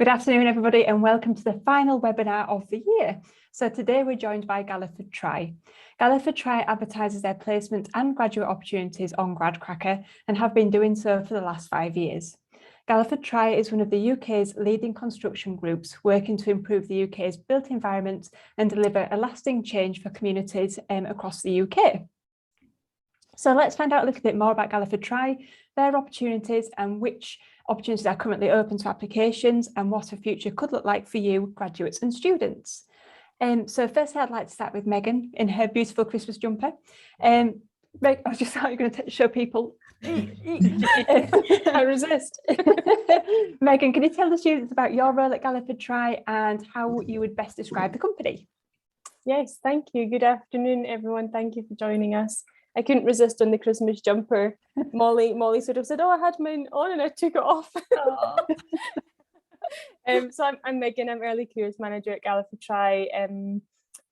Good afternoon, everybody, and welcome to the final webinar of the year. So today we're joined by Galliford Try. Galliford Try advertises their placement and graduate opportunities on GradCracker and have been doing so for the last 5 years. Galliford Try is one of the UK's leading construction groups working to improve the UK's built environment and deliver a lasting change for communities across the UK. So let's find out a little bit more about Galliford Try, their opportunities and which opportunities are currently open to applications and what a future could look like for you, graduates and students. So firstly, I'd like to start with Megan in her beautiful Christmas jumper. I was just thought you were going to show people. I resist. Megan, can you tell the students about your role at Galliford Try and how you would best describe the company? Yes, thank you. Good afternoon, everyone. Thank you for joining us. I couldn't resist on the Christmas jumper. Molly sort of said, "Oh, I had mine on," and I took it off. So I'm Megan. I'm Early Careers Manager at Galliford Try.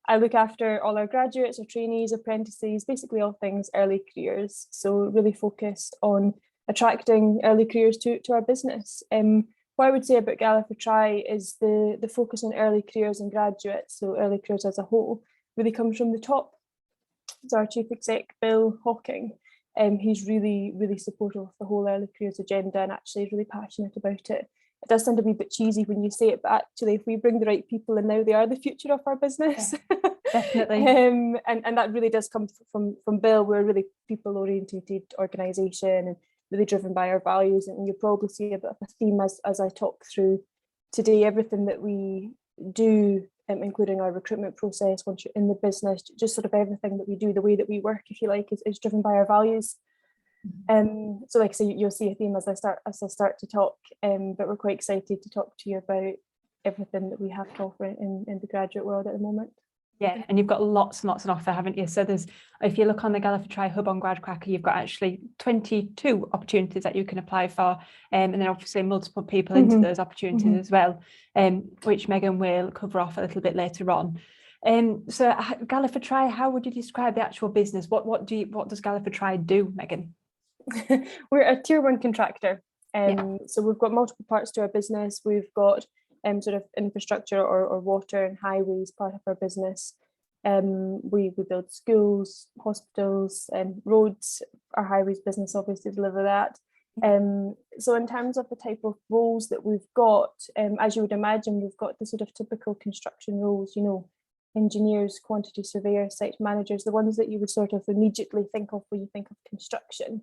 I look after all our graduates, our trainees, apprentices, basically all things early careers. So really focused on attracting early careers to our business. What I would say about Galliford Try is the focus on early careers and graduates, so early careers as a whole, really comes from the top. So our Chief Exec, Bill Hawking, he's really supportive of the whole early careers agenda and actually is really passionate about it. It does sound a wee bit cheesy when you say it, but actually if we bring the right people in now, they are the future of our business. Yeah, definitely. And that really does come from Bill. We're a really people-oriented organisation and really driven by our values, and you'll probably see a bit of a theme as I talk through today. Everything that we do, including our recruitment process once you're in the business, just sort of everything that we do, the way that we work, if you like, is driven by our values. So like I say, you'll see a theme as I start to talk, but we're quite excited to talk to you about everything that we have to offer in the graduate world at the moment. Yeah, and you've got lots and lots on offer, haven't you? So there's, if you look on the Galliford Try hub on GradCracker, you've got actually 22 opportunities that you can apply for, and then obviously multiple people into those opportunities as well, which Megan will cover off a little bit later on. So Galliford Try, how would you describe the actual business? What does Galliford Try do, Megan? We're a tier 1 contractor. So we've got multiple parts to our business. We've got sort of infrastructure or water and highways part of our business. We build schools, hospitals, roads. Our highways business obviously deliver that. So in terms of the type of roles that we've got, as you would imagine, we've got the sort of typical construction roles, you know, engineers, quantity surveyors, site managers, the ones that you would sort of immediately think of when you think of construction.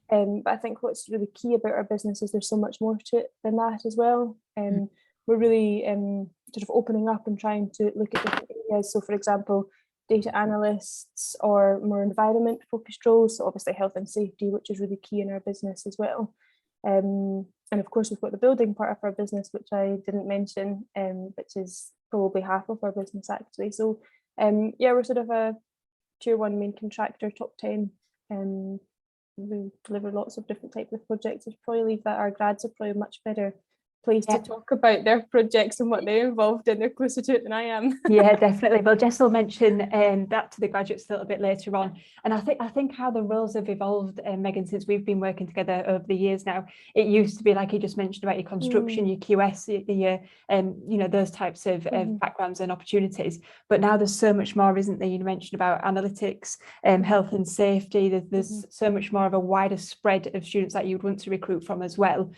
But I think what's really key about our business is there's so much more to it than that as well. We're really sort of opening up and trying to look at different areas. So for example, data analysts or more environment focused roles, so obviously health and safety, which is really key in our business as well. And of course, we've got the building part of our business, which I didn't mention, which is probably half of our business actually. So yeah, we're sort of a tier 1 main contractor, top 10. We deliver lots of different types of projects. I'd probably leave that our grads are probably much better place to talk about their projects and what they're involved in. They're closer to it than I am. Yeah, definitely. Well, Jess will mention that to the graduates a little bit later on. And I think how the roles have evolved, Megan, since we've been working together over the years now. It used to be like you just mentioned about your construction, your QS, your you know, those types of backgrounds and opportunities. But now there's so much more, isn't there? You mentioned about analytics, health and safety. There's so much more of a wider spread of students that you'd want to recruit from as well.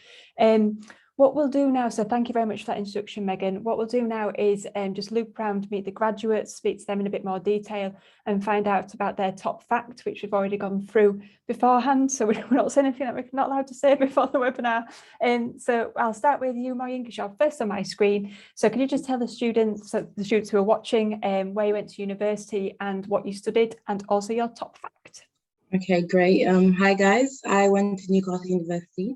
What we'll do now, so thank you very much for that introduction, Megan. What we'll do now is just loop around, meet the graduates, speak to them in a bit more detail and find out about their top fact, which we've already gone through beforehand. So we're not saying anything that we're not allowed to say before the webinar. So I'll start with you, Maureen, because you're first on my screen. So can you just tell the students who are watching where you went to university and what you studied and also your top fact? Okay, great. Hi guys, I went to Newcastle University.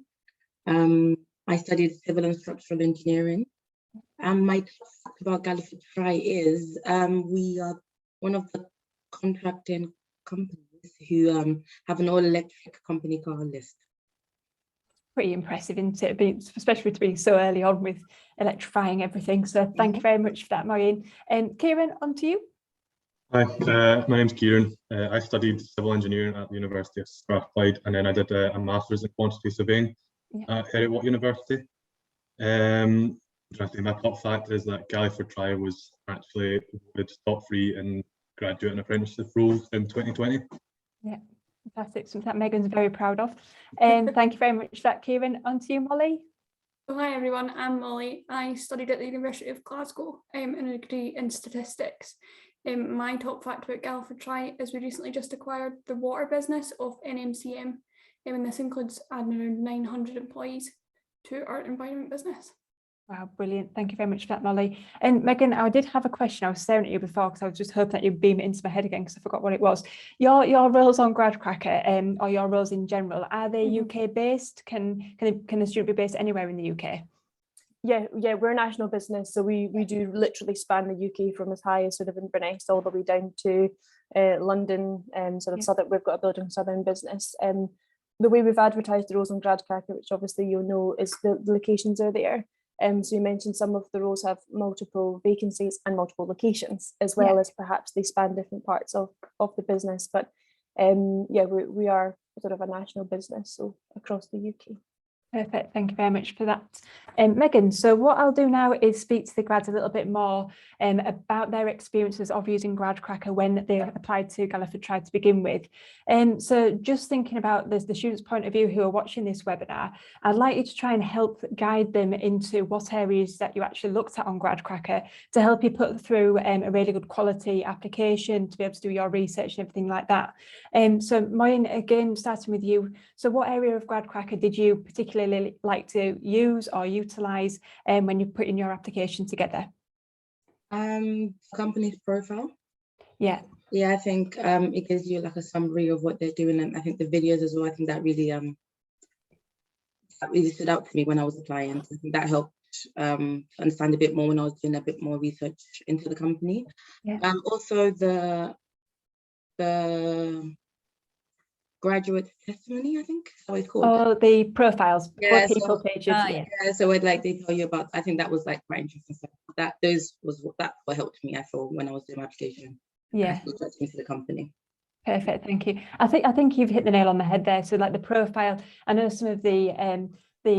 I studied civil and structural engineering. My top fact about Galliford Try is we are one of the contracting companies who have an all-electric company car list. Pretty impressive, isn't it? Especially to be so early on with electrifying everything. So thank you very much for that, Maureen. Kieran, on to you. Hi, my name's Kieran. I studied civil engineering at the University of Strathclyde, and then I did a master's in quantity surveying at Heriot University. trying to say my top fact is that Galliford Try was actually voted top 3 in graduate and apprenticeship roles in 2020. Yeah, fantastic. Something that Megan's very proud of. And thank you very much for that, Kieran. On to you, Molly. So hi everyone, I'm Molly. I studied at the University of Glasgow in a degree in statistics. My top fact about Galliford Try is we recently just acquired the water business of NMCM, and this includes adding around 900 employees to our environment business. Wow, brilliant. Thank you very much for that, Molly. And Megan, I did have a question. I was staring at you before because I was just hoping that you'd beam it into my head again because I forgot what it was. Your roles on GradCracker or your roles in general, are they UK based? Can the student be based anywhere in the UK? Yeah, we're a national business, so we do literally span the UK from as high as sort of Inverness all the way down to London and sort of Southern. We've got a building Southern business. The way we've advertised the roles on GradCracker, which obviously you'll know, is the locations are there. So you mentioned some of the roles have multiple vacancies and multiple locations, as well as perhaps they span different parts of the business. But we are sort of a national business, so across the UK. Perfect. Thank you very much for that. Megan, so what I'll do now is speak to the grads a little bit more about their experiences of using GradCracker when they applied to Galliford Try to begin with. So just thinking about the students' point of view who are watching this webinar, I'd like you to try and help guide them into what areas that you actually looked at on GradCracker to help you put through a really good quality application to be able to do your research and everything like that. So Moyen, again, starting with you. So what area of GradCracker did you particularly like to use or utilize when you're putting your application together? Company's profile. Yeah, I think it gives you like a summary of what they're doing, and I think the videos as well. I think that really stood out to me when I was applying. So I think that helped understand a bit more when I was doing a bit more research into the company. Yeah. Also the graduate testimony, I think is how it's called. Oh, the profiles, Yeah, people pages. So it like they tell you about. I think that was like quite interesting stuff. That what helped me. I feel when I was doing my application. Yeah. Into the company. Perfect, thank you. I think you've hit the nail on the head there. So like the profile, I know some of the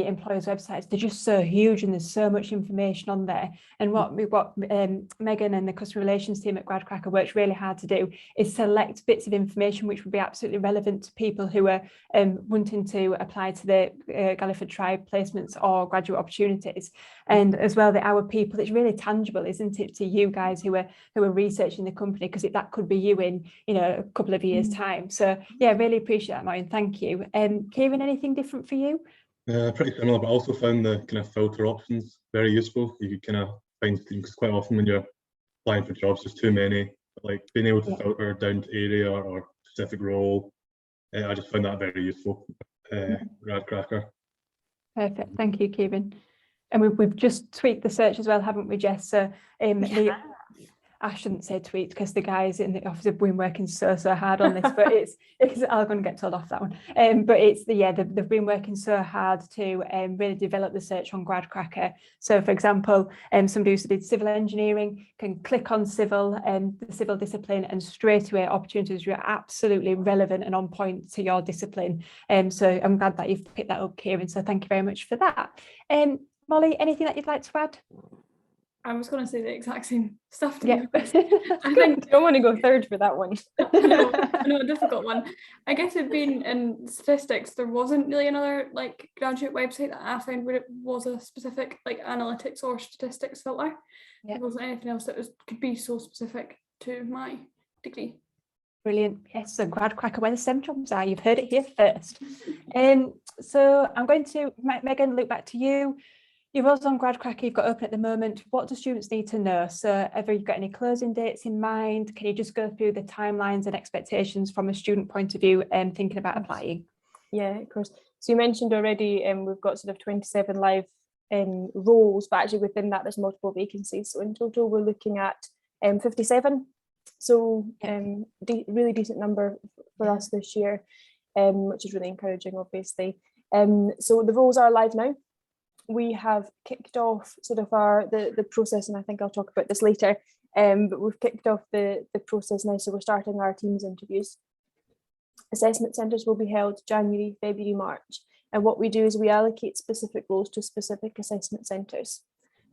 employers' websites, they're just so huge and there's so much information on there. And what Megan and the customer relations team at GradCracker worked really hard to do is select bits of information which would be absolutely relevant to people who are wanting to apply to the Galliford Try placements or graduate opportunities. And as well, our people, it's really tangible, isn't it, to you guys who are researching the company, because that could be you in a couple of years' time. So yeah, really appreciate that, Maureen. Thank you. Kieran, anything different for you? Pretty similar, but I also found the kind of filter options very useful. You could kind of find things, because quite often when you're applying for jobs, there's too many. But like being able to filter down to area or specific role, I just found that very useful. GradCracker. Perfect, thank you, Kieran. And we've just tweaked the search as well, haven't we, Jess? So I shouldn't say tweet because the guys in the office have been working so hard on this, but it's I'm going to get told off that one. But they've been working so hard to really develop the search on GradCracker. So for example, somebody who did civil engineering can click on civil the civil discipline, and straight away opportunities are absolutely relevant and on point to your discipline. So I'm glad that you've picked that up, Kieran. So thank you very much for that. Molly, anything that you'd like to add? I was going to say the exact same stuff to Yeah. be honest. I think I don't want to go third for that one. I know, a difficult one. I guess it being in statistics, there wasn't really another like graduate website that I found where it was a specific like analytics or statistics filter. Yeah. There wasn't anything else that could be so specific to my degree. Brilliant. Yes, so GradCracker, where the STEM jobs are. You've heard it here first. So I'm going to, Megan, look back to you. Your roles on GradCracker you've got open at the moment. What do students need to know? So have you got any closing dates in mind? Can you just go through the timelines and expectations from a student point of view and thinking about applying? Yeah, of course. So you mentioned already we've got sort of 27 live roles, but actually within that there's multiple vacancies. So in total we're looking at 57. So really decent number for us this year, which is really encouraging, obviously. So the roles are live now. We have kicked off sort of the process, and I think I'll talk about this later, but we've kicked off the process now, so we're starting our Teams interviews. Assessment centres will be held January, February, March, and what we do is we allocate specific roles to specific assessment centres.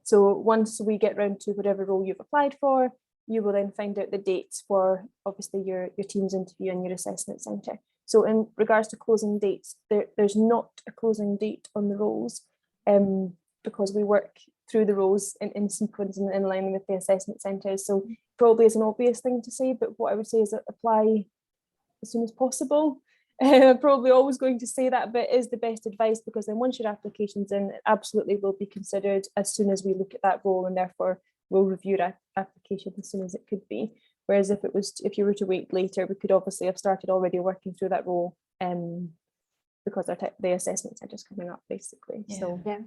So once we get round to whatever role you've applied for, you will then find out the dates for obviously your team's interview and your assessment centre. So in regards to closing dates, there's not a closing date on the roles, because we work through the roles in sequence and in line with the assessment centres. So probably is an obvious thing to say, but what I would say is that apply as soon as possible. Probably always going to say that bit is the best advice, because then once your application's in, it absolutely will be considered as soon as we look at that role, and therefore we'll review your application as soon as it could be. Whereas if you were to wait later, we could obviously have started already working through that role, because the assessment centre is coming up basically. Yeah. So yeah.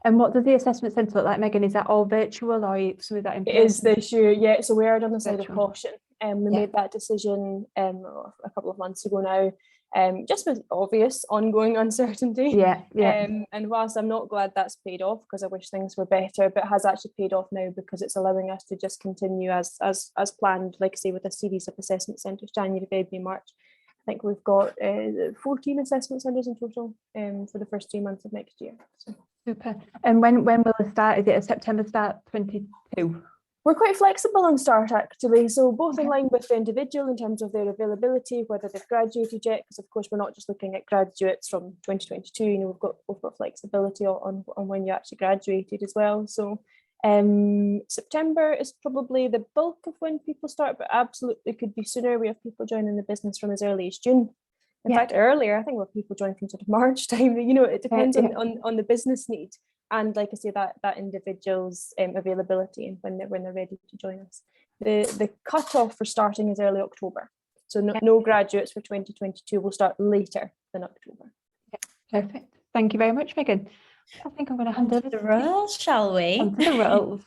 And what does the assessment centre look like, Megan? Is that all virtual, or some of that in person? it is this year, yeah. So we are on the side of Virtual. caution. We made that decision a couple of months ago now, just with obvious ongoing uncertainty. Yeah, yeah. And whilst I'm not glad that's paid off, because I wish things were better, but it has actually paid off now, because it's allowing us to just continue as planned, like I say, with a series of assessment centres, January, February, March. I think we've got 14 assessment centres in total for the first 3 months of next year. So. Super. And when will it start? Is it a September start 22? We're quite flexible on start actually, so both in line with the individual in terms of their availability, whether they've graduated yet, because of course we're not just looking at graduates from 2022, you know, we've got flexibility on when you actually graduated as well. So September is probably the bulk of when people start, but absolutely could be sooner. We have people joining the business from as early as June. In fact, earlier, I think we've people join from sort of March time. You know, it depends on the business need, and like I say, that individual's availability and when they're ready to join us. The cut-off for starting is early October, so no graduates for 2022 will start later than October. Perfect. Thank you very much, Megan. I think I'm going to hand over the roles, shall we? onto the roles.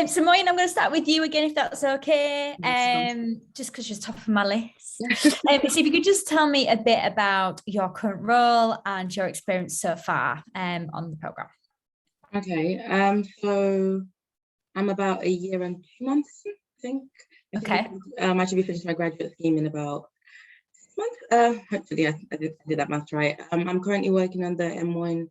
So Moyne, I'm going to start with you again, if that's okay. Yes, Just because you're top of my list. So if you could just tell me a bit about your current role and your experience so far on the programme. Okay, so I'm about a year and 2 months, I think. Okay. I should be finishing my graduate scheme in about 6 months. Hopefully I did that math right. I'm currently working on the M1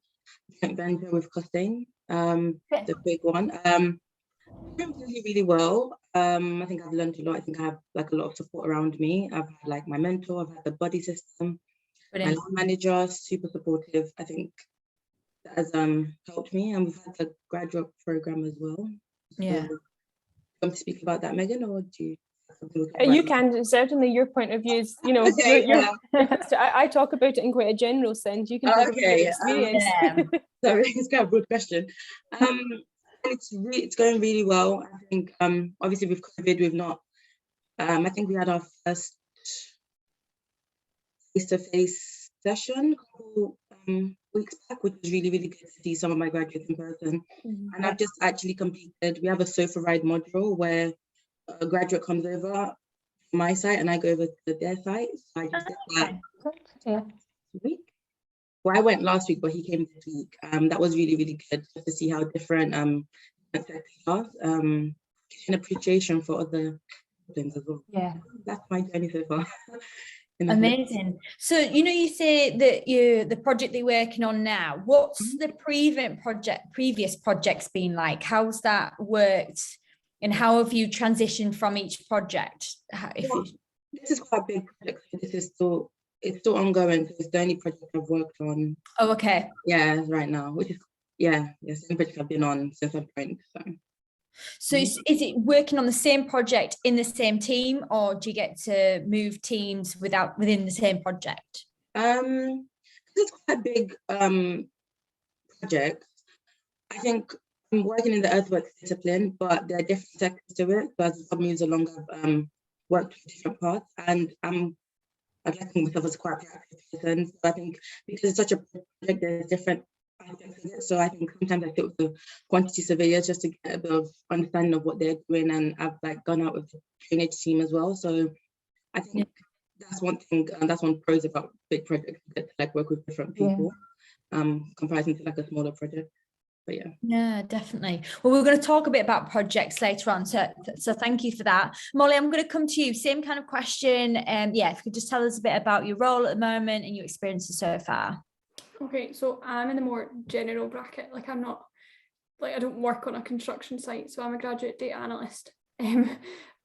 joint venture with Costain, the big one. I'm doing really well. I think I've learned a lot. I think I have like a lot of support around me. I've had like my mentor, I've had the buddy system, Brilliant. my line manager, super supportive. I think that has helped me, and we've had the graduate program as well. Yeah. So, want to speak about that, Megan, or do you? You can, certainly your point of view is, you know, Okay, I talk about it in quite a general sense. You can talk about your experience. Sorry, it's quite a broad question. It's going really well. I think obviously with COVID we've not I think we had our first face-to-face session a couple weeks back, which was really good to see some of my graduates in person. And I've just actually completed, we have a sofa ride module where a graduate comes over to my site and I go over to their site. So I just did that this week. Well, I went last week, but he came this week. That was really good just to see how different sectors are. An appreciation for other things as well. Yeah, that's my journey so far. Amazing. So you say that the project that you're working on now, what's the previous projects been like? How's that worked, and how have you transitioned from each project? This is quite a big project. It's still ongoing. So it's the only project I've worked on. Oh, okay. Yeah, right now, which is the same project I've been on since I've joined. So is it working on the same project in the same team, or do you get to move teams within the same project? It's quite a big project. I think I'm working in the earthworks discipline, but there are different sectors to it. So as the job moves along, I've worked with different parts, and I think myself as quite a practical person. So I think because it's such a project, there's different aspects of it. So I think sometimes I sit with the quantity surveyors just to get a bit of understanding of what they're doing, and I've like gone out with the drainage team as well. So I think that's one thing, and that's one pros about big projects. You get to like work with different people, comprising to like a smaller project. But yeah, definitely. Well, we're going to talk a bit about projects later on, so thank you for that. Molly, I'm going to come to you, same kind of question. If you could just tell us a bit about your role at the moment and your experiences so far. Okay, so I'm in the more general bracket. Like I'm not I don't work on a construction site, so I'm a graduate data analyst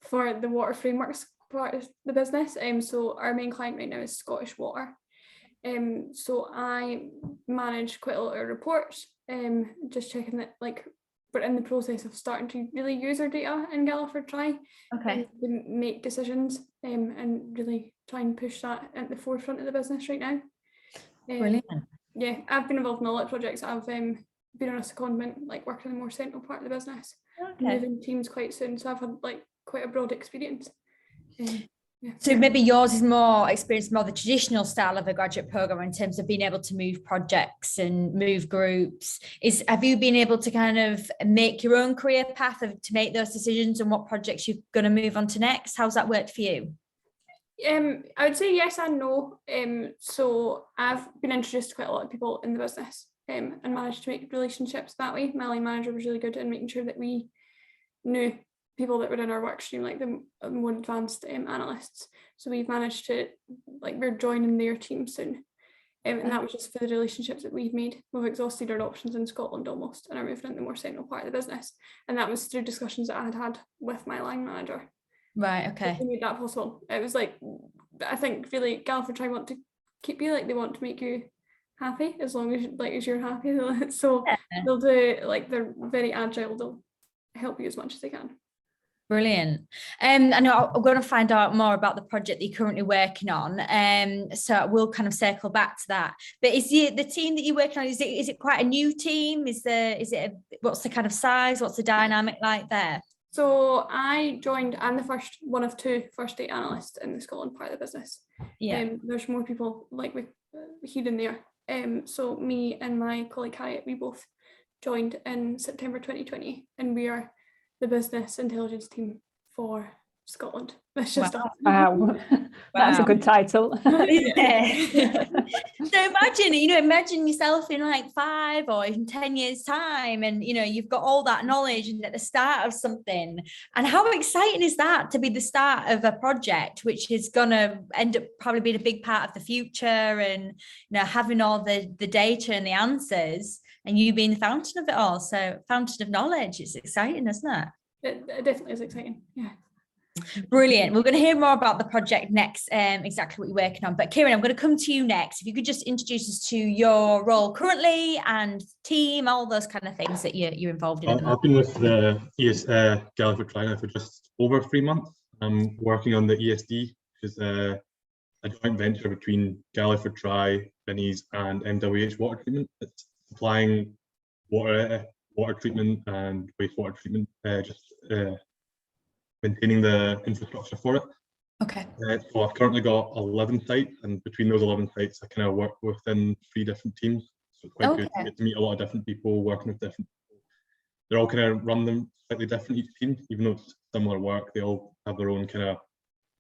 for the water frameworks part of the business. So our main client right now is Scottish Water. So I manage quite a lot of reports, just checking that we're in the process of starting to really use our data in Galliford Try. Okay. To make decisions and really try and push that at the forefront of the business right now. Brilliant. Yeah, I've been involved in a lot of projects. I've been on a secondment, working in the more central part of the business. Okay. Moving teams quite soon, so I've had quite a broad experience. Yeah. So maybe yours is more experience, more the traditional style of a graduate program in terms of being able to move projects and move groups. Have you been able to kind of make your own career path to make those decisions and what projects you're going to move on to next? How's that worked for you? I would say yes and no. So I've been introduced to quite a lot of people in the business and managed to make relationships that way. My line manager was really good in making sure that we knew people that were in our work stream, the more advanced analysts. So we've managed to, we're joining their team soon. And that was just for the relationships that we've made. We've exhausted our options in Scotland almost and are moving into the more central part of the business. And that was through discussions that I had with my line manager. Right, okay. To make that possible. It was I think really Galliford Try want to keep you, they want to make you happy as long as as you're happy. So they'll do they're very agile, they'll help you as much as they can. Brilliant. I know I'm going to find out more about the project that you're currently working on. So we'll kind of circle back to that. But is the team that you're working on, is it quite a new team? What's the kind of size? What's the dynamic like there? So I joined, I'm the first one of two first data analysts in the Scotland part of the business. Yeah. There's more people here and there. So me and my colleague Harriet, we both joined in September 2020, and we are the business intelligence team for Scotland. That's just wow. That's a good title. Yeah. So imagine yourself in 5 or even 10 years time, and you've got all that knowledge and at the start of something. And how exciting is that to be the start of a project which is gonna end up probably being a big part of the future, and having all the data and the answers, and you being the fountain of it all. So fountain of knowledge. It's exciting, isn't it? It definitely is exciting. Yeah. Brilliant. We're going to hear more about the project next, exactly what you're working on. But Kieran, I'm going to come to you next. If you could just introduce us to your role currently and team, all those kind of things that you're involved in. I've been with the Galliford Try now for just over 3 months. I'm working on the ESD, which is a joint venture between Galliford Try, Vinnies and MWH Water Treatment. It's supplying water treatment and wastewater treatment, maintaining the infrastructure for it. Okay. So I've currently got 11 sites, and between those 11 sites, I kind of work within 3 different teams. So it's quite good to get to meet a lot of different people, working with different people. They're all kind of run them slightly different, each team, even though it's similar work, they all have their own kind of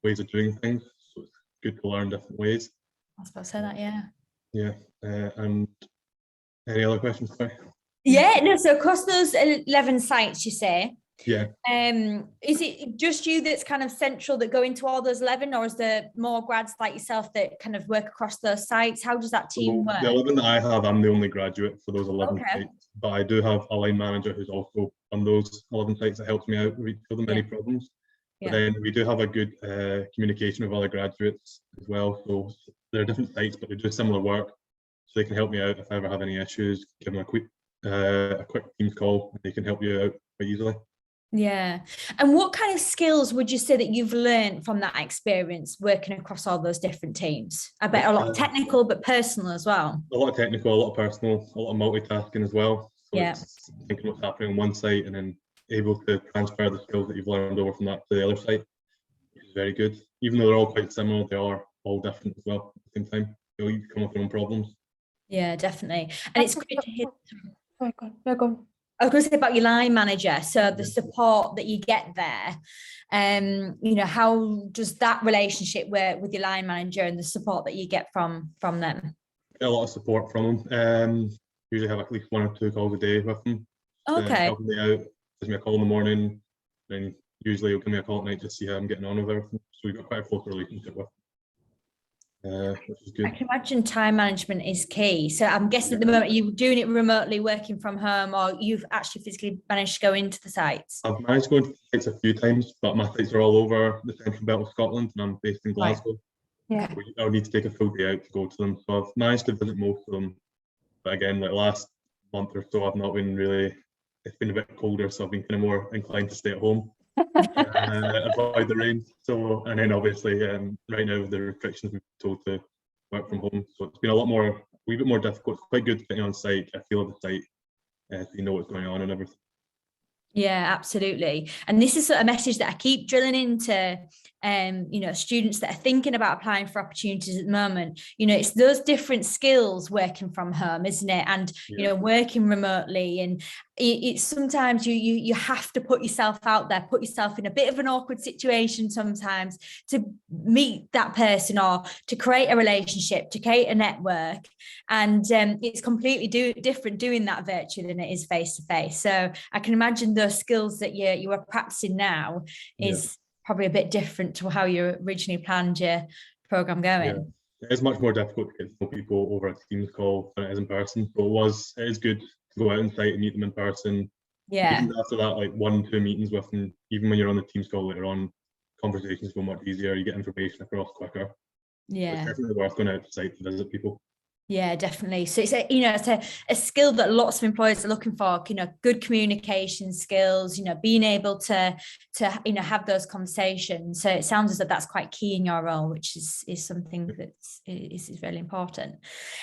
ways of doing things. So it's good to learn different ways. I was about to say that, yeah. Yeah. And any other questions? Sorry. Yeah, no, so across those 11 sites, you say, yeah. Is it just you that's kind of central that go into all those 11, or is there more grads like yourself that kind of work across those sites? How does that team work? The 11 that I have, I'm the only graduate for those 11 Okay. sites, but I do have a line manager who's also on those 11 sites that helps me out with each of them, any problems. But then we do have a good communication with other graduates as well. So there are different sites, but they do similar work. So they can help me out if I ever have any issues, give them a quick Teams call, and they can help you out quite easily. Yeah. And what kind of skills would you say that you've learned from that experience working across all those different teams? I bet a lot of technical, but personal as well. A lot of technical, a lot of personal, a lot of multitasking as well. So yeah. It's thinking what's happening on one site and then able to transfer the skills that you've learned over from that to the other site, which is very good. Even though they're all quite similar, they are all different as well at the same time. You'll each come with your own problems. Yeah, definitely. And it's great to hear. Sorry, go on. I was going to say about your line manager, so the support that you get there, you know, how does that relationship work with your line manager and the support that you get from them? Get a lot of support from them. Usually have at least 1 or 2 calls a day with them. Okay. Helping me out, gives me a call in the morning, then usually he'll give me a call at night to see how I'm getting on with everything. So we've got quite a close relationship with them. which is good. I can imagine time management is key. So I'm guessing at the moment you're doing it remotely, working from home, or you've actually physically managed to go into the sites? I've managed to go into sites a few times, but my sites are all over the central belt of Scotland, and I'm based in Glasgow. Yeah. So I'll need to take a full day out to go to them. So I've managed to visit most of them. But again, like last month or so, I've not been really, it's been a bit colder, so I've been kind of more inclined to stay at home, avoid the rain. So, and then obviously right now with the restrictions, we've been told to work from home. So it's been a wee bit more difficult. It's quite good getting on site, a feel of the site, so you know what's going on and everything. Yeah, absolutely. And this is a message that I keep drilling into students that are thinking about applying for opportunities at the moment. It's those different skills working from home, isn't it? And working remotely, and it's sometimes you have to put yourself out there, put yourself in a bit of an awkward situation sometimes to meet that person or to create a relationship, to create a network. And it's completely different doing that virtually than it is face to face. So I can imagine those skills that you are practicing now is probably a bit different to how you originally planned your program going. It is much more difficult to get to know people over a Teams call than it is in person. So it is good to go out on site and meet them in person. Yeah. Even after that, like 1-2 meetings with them, even when you're on the Teams call later on, conversations go much easier. You get information across quicker. Yeah. So it's definitely worth going out to site to visit people. Yeah, definitely. So it's a skill that lots of employers are looking for, good communication skills, being able to have those conversations. So it sounds as though that's quite key in your role, which is something that is really important.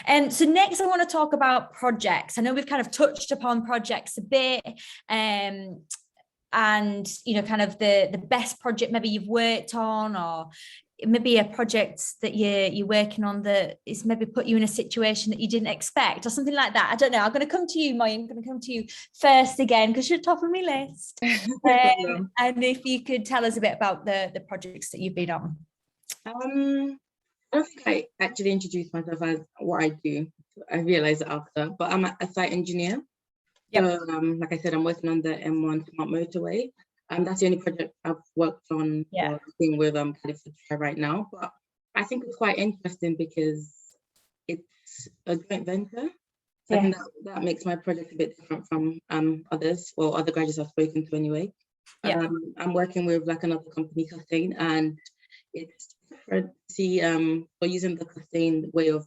And so next I want to talk about projects. I know we've kind of touched upon projects a bit, and kind of the best project maybe you've worked on, or maybe a project that you're working on that is maybe put you in a situation that you didn't expect or something like that. I don't know. I'm going to come to you, Molly. I'm going to come to you first again because you're top of my list. And if you could tell us a bit about the projects that you've been on. I don't think I actually introduced myself as what I do. I realized it after, but I'm a site engineer. So, like I said, I'm working on the M1 Smart Motorway. That's the only project I've worked on or working with Galliford Try right now. But I think it's quite interesting because it's a joint venture. So I think that makes my project a bit different from others, or other graduates I've spoken to anyway. I'm working with like another company, Costain, and it's different to see for using the Costain way of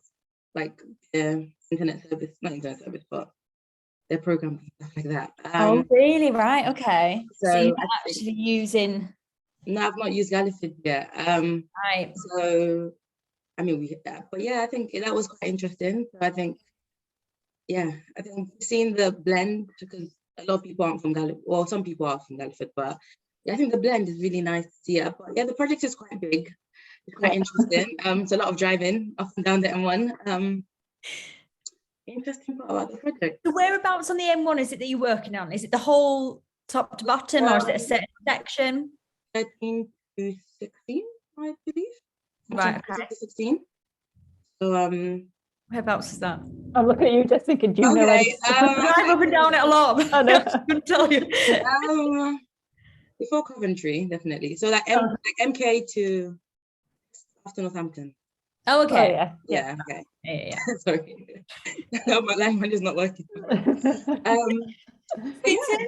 like their internet service, not internet service, but their program, stuff like that. Oh, really? Right. Okay. So you're not actually using... No, I've not used Galliford yet. Right. So, I mean, I think that was quite interesting. So I think seeing the blend, because a lot of people aren't from Galliford, well, some people are from Galliford, but I think the blend is really nice to see. But the project is quite big. It's quite interesting. It's a lot of driving up and down the M1. Interesting part about the project. So whereabouts on the M1 is it that you're working on? Is it the whole top to bottom, or is it a certain section? 13 to 16, I believe. Right. Okay. 16. So whereabouts is that? I'm looking at you just thinking, do you know where I drive up and down it a lot. I know. I couldn't tell you. Before Coventry, definitely. So like MK to after Northampton. Oh, okay. Oh, Yeah. Okay. Yeah. Sorry. No, my language is not working. In terms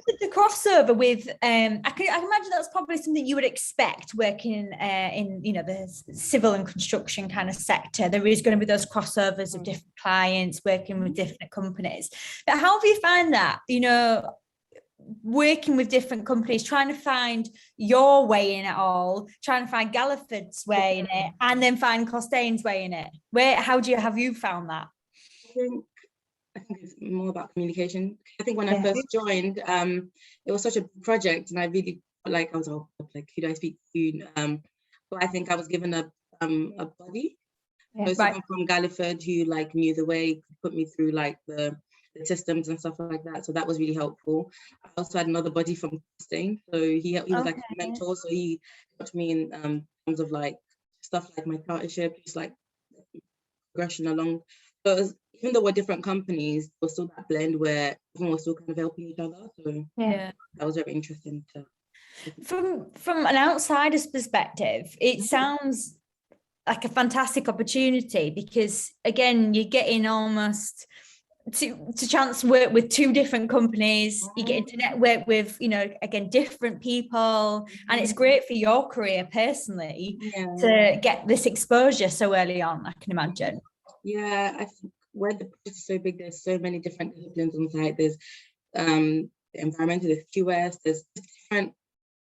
of the crossover with, I can imagine that's probably something you would expect working in the civil and construction kind of sector. There is going to be those crossovers of different clients working with different companies. But how have you found that? Working with different companies, trying to find your way in it all, trying to find Galliford's way in it, and then find Costain's way in it. Have you found that? I think it's more about communication. I think when I first joined, it was such a project, and I really I was like, who do I speak to? But I think I was given a buddy, so someone from Galliford who knew the way, put me through the systems and stuff like that. So that was really helpful. I also had another buddy from Costain, so he was like a mentor. So he helped me in terms of stuff like my chartership, just progression along. So even though we're different companies, there was still that blend where everyone was still kind of helping each other. So that was very interesting to. From an outsider's perspective, it sounds like a fantastic opportunity, because again, you're getting almost to chance to work with two different companies. You get to network with, you know, again, different people, and it's great for your career personally to get this exposure so early on, I can imagine. Yeah, I think where the project is so big, there's so many different disciplines on site. There's the environmental, there's QS, there's different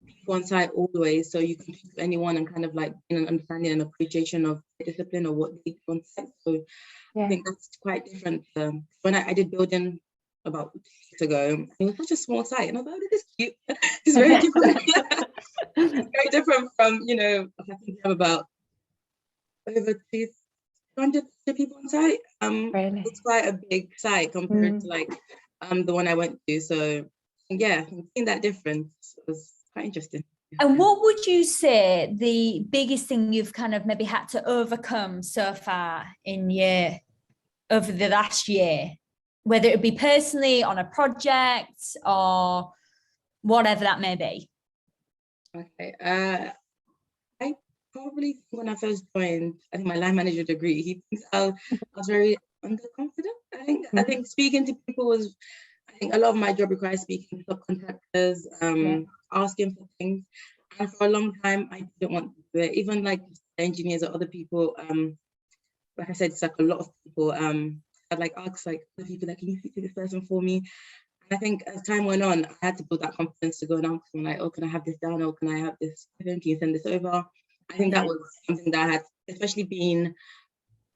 people on site always, so you can speak to anyone and kind of like gain an understanding and appreciation of the discipline or what they do on site. So I think that's quite different. When I did building about 2 weeks ago, it was such a small site, and I thought, oh, this is cute. It's very different. It's very different from, you know, I think we have about over 200 people on site. Really? It's quite a big site compared to like the one I went to. So yeah, seeing that difference was quite interesting. And what would you say the biggest thing you've kind of maybe had to overcome so far over the last year, whether it be personally on a project or whatever that may be? Okay. I probably, when I first joined, I think my line manager would agree. He thinks I was very underconfident. I think speaking to people was, I think a lot of my job requires speaking to subcontractors, asking for things. And for a long time, I didn't want to do it. Even like engineers or other people, like I said, it's like a lot of people, I'd like ask like other people, like, can you speak to this person for me? And I think as time went on, I had to build that confidence to go and ask them like, oh, can I have this down? Or can I have this? Can you send this over? I think that was something that I had, especially being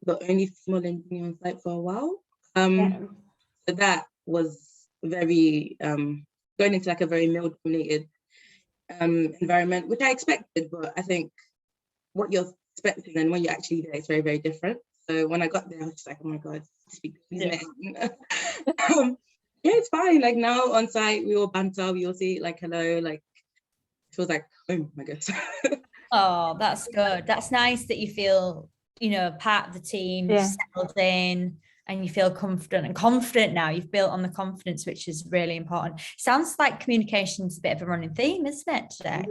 the only female engineer on site for a while. So that was very, going into like a very male-dominated environment, which I expected, but I think what you're expecting and when you're actually there, it's very, very different. So when I got there, I was just like, oh my God, speak to these men. It's fine. Like now on site, we all banter, we all say like hello, like it feels like home, I guess. Oh, that's good. That's nice that you feel, you know, part of the team, settled in, and you feel confident now. You've built on the confidence, which is really important. Sounds like communication's a bit of a running theme, isn't it, today?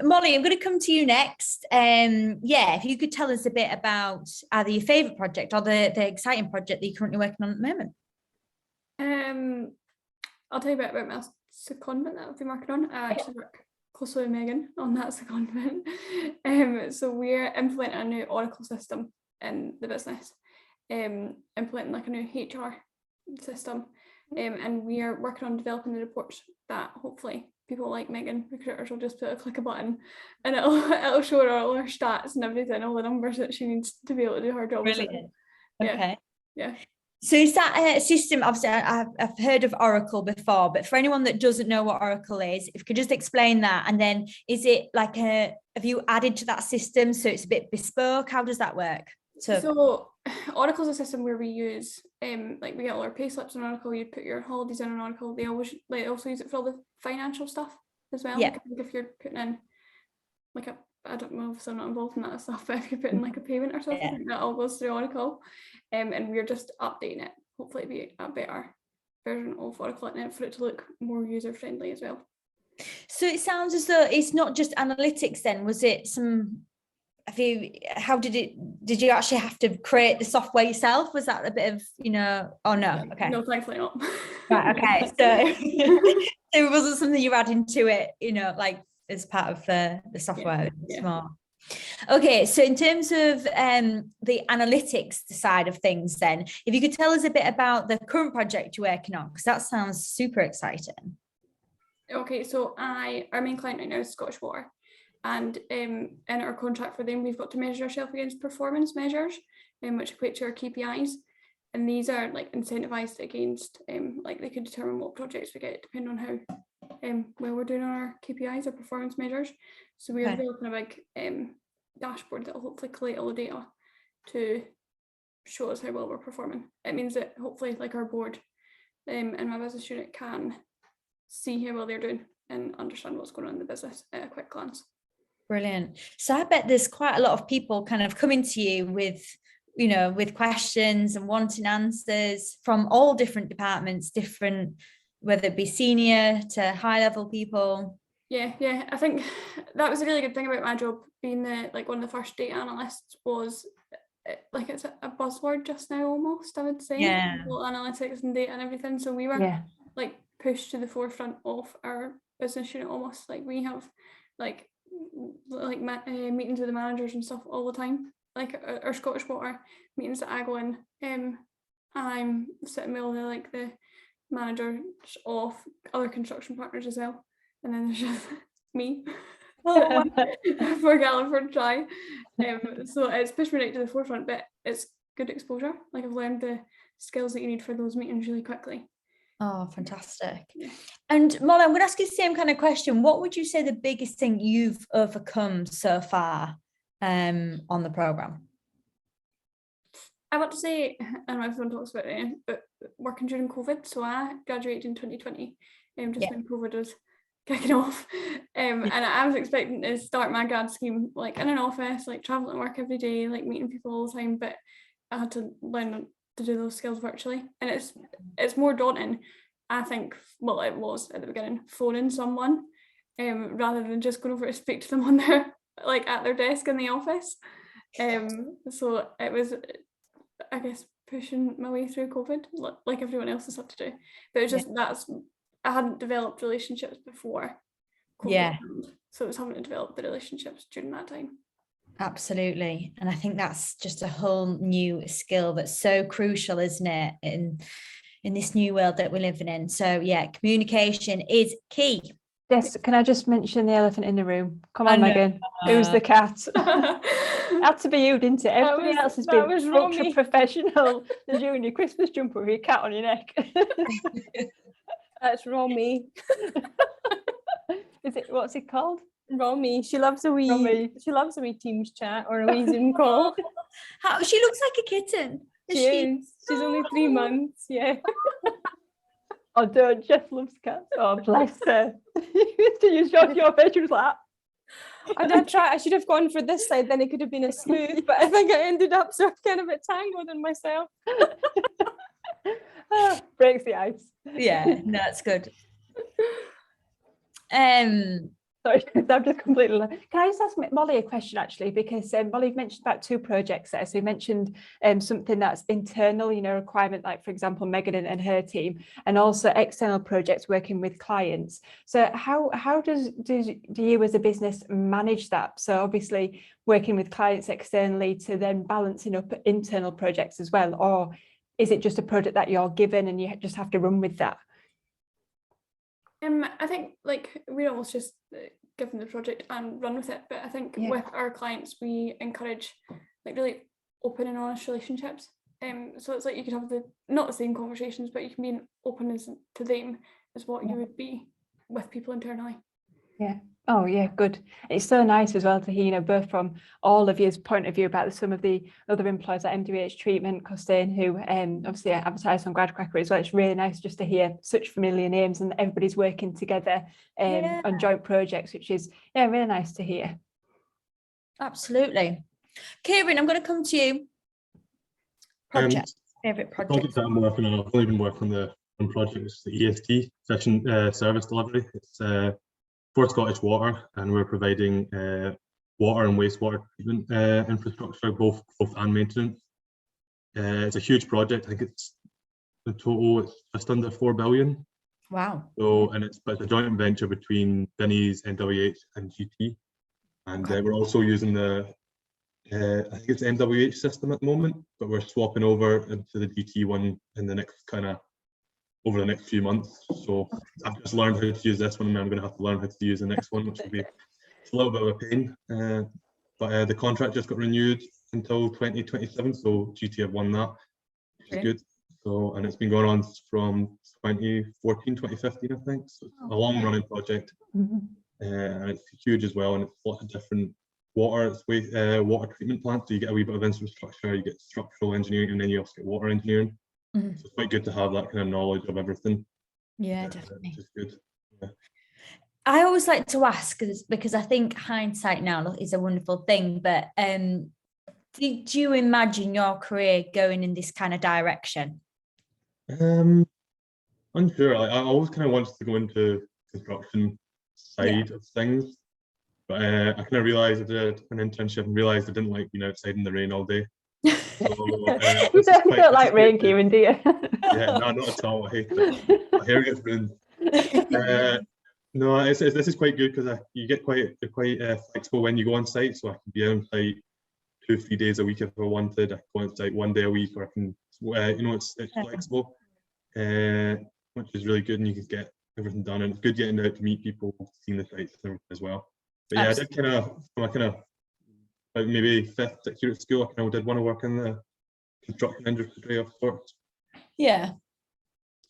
Molly, I'm going to come to you next. If you could tell us a bit about either your favourite project or the exciting project that you're currently working on at the moment. I'll tell you a bit about my secondment that I've been working on. I actually work closely with Megan on that secondment. So we're implementing a new Oracle system in the business, implementing like a new HR system, and we are working on developing the reports that hopefully people like Megan, recruiters, will just click a button and it'll show her all her stats and everything, all the numbers that she needs to be able to do her job. Brilliant. Yeah. So is that a system? Obviously, I've heard of Oracle before, but for anyone that doesn't know what Oracle is, if you could just explain that, and then is it like have you added to that system so it's a bit bespoke? How does that work? So Oracle's a system where we use like we get all our pay slips on Oracle. You put your holidays in on Oracle. They also use it for all the financial stuff as well. Like if you're putting in like I don't know if I'm not involved in that stuff, but if you're putting like a payment or something, that all goes through Oracle, and we're just updating it. Hopefully, it'll be a better version of Oracle and for it to look more user friendly as well. So it sounds as though it's not just analytics. Then was it some? Did you actually have to create the software yourself? Was that a bit of, oh no, okay. No, thankfully not. Right, okay. So it wasn't something you add into it, like as part of the software. Smart. Okay, so in terms of the analytics side of things then, if you could tell us a bit about the current project you're working on, because that sounds super exciting. Okay, so our main client right now is Scottish Water. And in our contract for them, we've got to measure ourselves against performance measures, which equate to our KPIs. And these are like incentivized against, like they could determine what projects we get depending on how well we're doing on our KPIs or performance measures. So we're developing a big dashboard that will hopefully collate all the data to show us how well we're performing. It means that hopefully like our board and my business unit can see how well they're doing and understand what's going on in the business at a quick glance. Brilliant. So I bet there's quite a lot of people kind of coming to you with, with questions and wanting answers from all different departments, whether it be senior to high level people. Yeah. I think that was a really good thing about my job, being one of the first data analysts. Was like, it's a buzzword just now almost, I would say. Yeah. Well, analytics and data and everything. So we were like pushed to the forefront of our business unit almost. Like we have meetings with the managers and stuff all the time. Like our Scottish Water meetings that I go in, I'm sitting with all the managers of other construction partners as well, and then there's just me for Galliford Try. So it's pushed me right to the forefront, but it's good exposure. Like, I've learned the skills that you need for those meetings really quickly. Oh, fantastic. And Molly, I'm going to ask you the same kind of question. What would you say the biggest thing you've overcome so far on the programme? I want to say, I don't know if everyone talks about it, but working during COVID. So I graduated in 2020, when COVID was kicking off. And I was expecting to start my grad scheme like in an office, like traveling to work every day, like meeting people all the time. But I had to learn to do those skills virtually, and it's more daunting, I think. Well, it was at the beginning, phoning someone rather than just going over to speak to them on their at their desk in the office. So it was, I guess, pushing my way through COVID, like everyone else has had to do. But it was just I hadn't developed relationships before COVID happened, so it was having to develop the relationships during that time. Absolutely. And I think that's just a whole new skill that's so crucial, isn't it, in this new world that we're living in. So yeah, communication is key. Yes, can I just mention the elephant in the room? Come on, Megan. Who's the cat? Had to be you, didn't it? Everybody else has been ultra professional. There's you in your Christmas jumper with your cat on your neck. That's Romy. What's it called? Romy. She loves a wee Teams chat or a wee Zoom call. She looks like a kitten. She is. She's only 3 months. Yeah. Oh, don't. Jess loves cats. Oh, bless her. You used to use your face. She was like, I did try. I should have gone for this side, then it could have been a smooth, but I think I ended up sort of kind of a bit tangled in myself. Breaks the ice. Yeah, no, that's good. Sorry, I'm just completely. Can I just ask Molly a question, actually? Because Molly mentioned about 2 projects there. So you mentioned something that's internal, requirement, like, for example, Megan and her team, and also external projects working with clients. So how do you as a business manage that? So obviously working with clients externally to then balancing up internal projects as well, or is it just a project that you're given and you just have to run with that? I think we're almost just given the project and run with it, but I think with our clients we encourage really open and honest relationships. So it's you could have not the same conversations, but you can be open to them as what you would be with people internally. Yeah. Oh yeah, good. It's so nice as well to hear, both from all of your point of view about some of the other employers at MWH Treatment, Costain, who obviously advertise on Gradcracker as well. It's really nice just to hear such familiar names and everybody's working together on joint projects, which is really nice to hear. Absolutely. Kieran, I'm going to come to you. Favourite project? The project that I'm working on, I've only been working on one project, is the EST session service delivery. It's for Scottish Water, and we're providing water and wastewater treatment infrastructure, both and maintenance. It's a huge project. I think it's the total. It's just under 4 billion. Wow. So, and it's a joint venture between Denny's, NWH, and GT, and we're also using the I think it's MWH system at the moment, but we're swapping over into the GT one in the next over the next few months. So I've just learned how to use this one, and I'm going to have to learn how to use the next one, which will be a little bit of a pain. But the contract just got renewed until 2027, so GT have won that, which is good. So, and it's been going on from 2014, 2015, I think. So it's a long running project, and it's huge as well, and it's lots of different water treatment plants. So you get a wee bit of infrastructure, you get structural engineering, and then you also get water engineering. So it's quite good to have that kind of knowledge of everything. Yeah, definitely. Which is good. Yeah. I always like to ask, because I think hindsight now is a wonderful thing, but did you imagine your career going in this kind of direction? Unsure. I always kind of wanted to go into construction. side of things. But I kind of realised I did an internship and realised I didn't like being outside in the rain all day. So, You don't like rain, Kieran, do you? Yeah, no, not at all. I hate it. My hair gets ruined. No, this is quite good because you're quite flexible when you go on site. So I can be on site 2-3 days a week if I wanted. I can go on site 1 day a week, or I can, it's flexible, which is really good, and you can get everything done. And it's good getting out to meet people, seeing the sites and everything as well. But yeah, absolutely. I did like maybe 5th, 6th year at school, I did want to work in the construction industry of sorts. Yeah.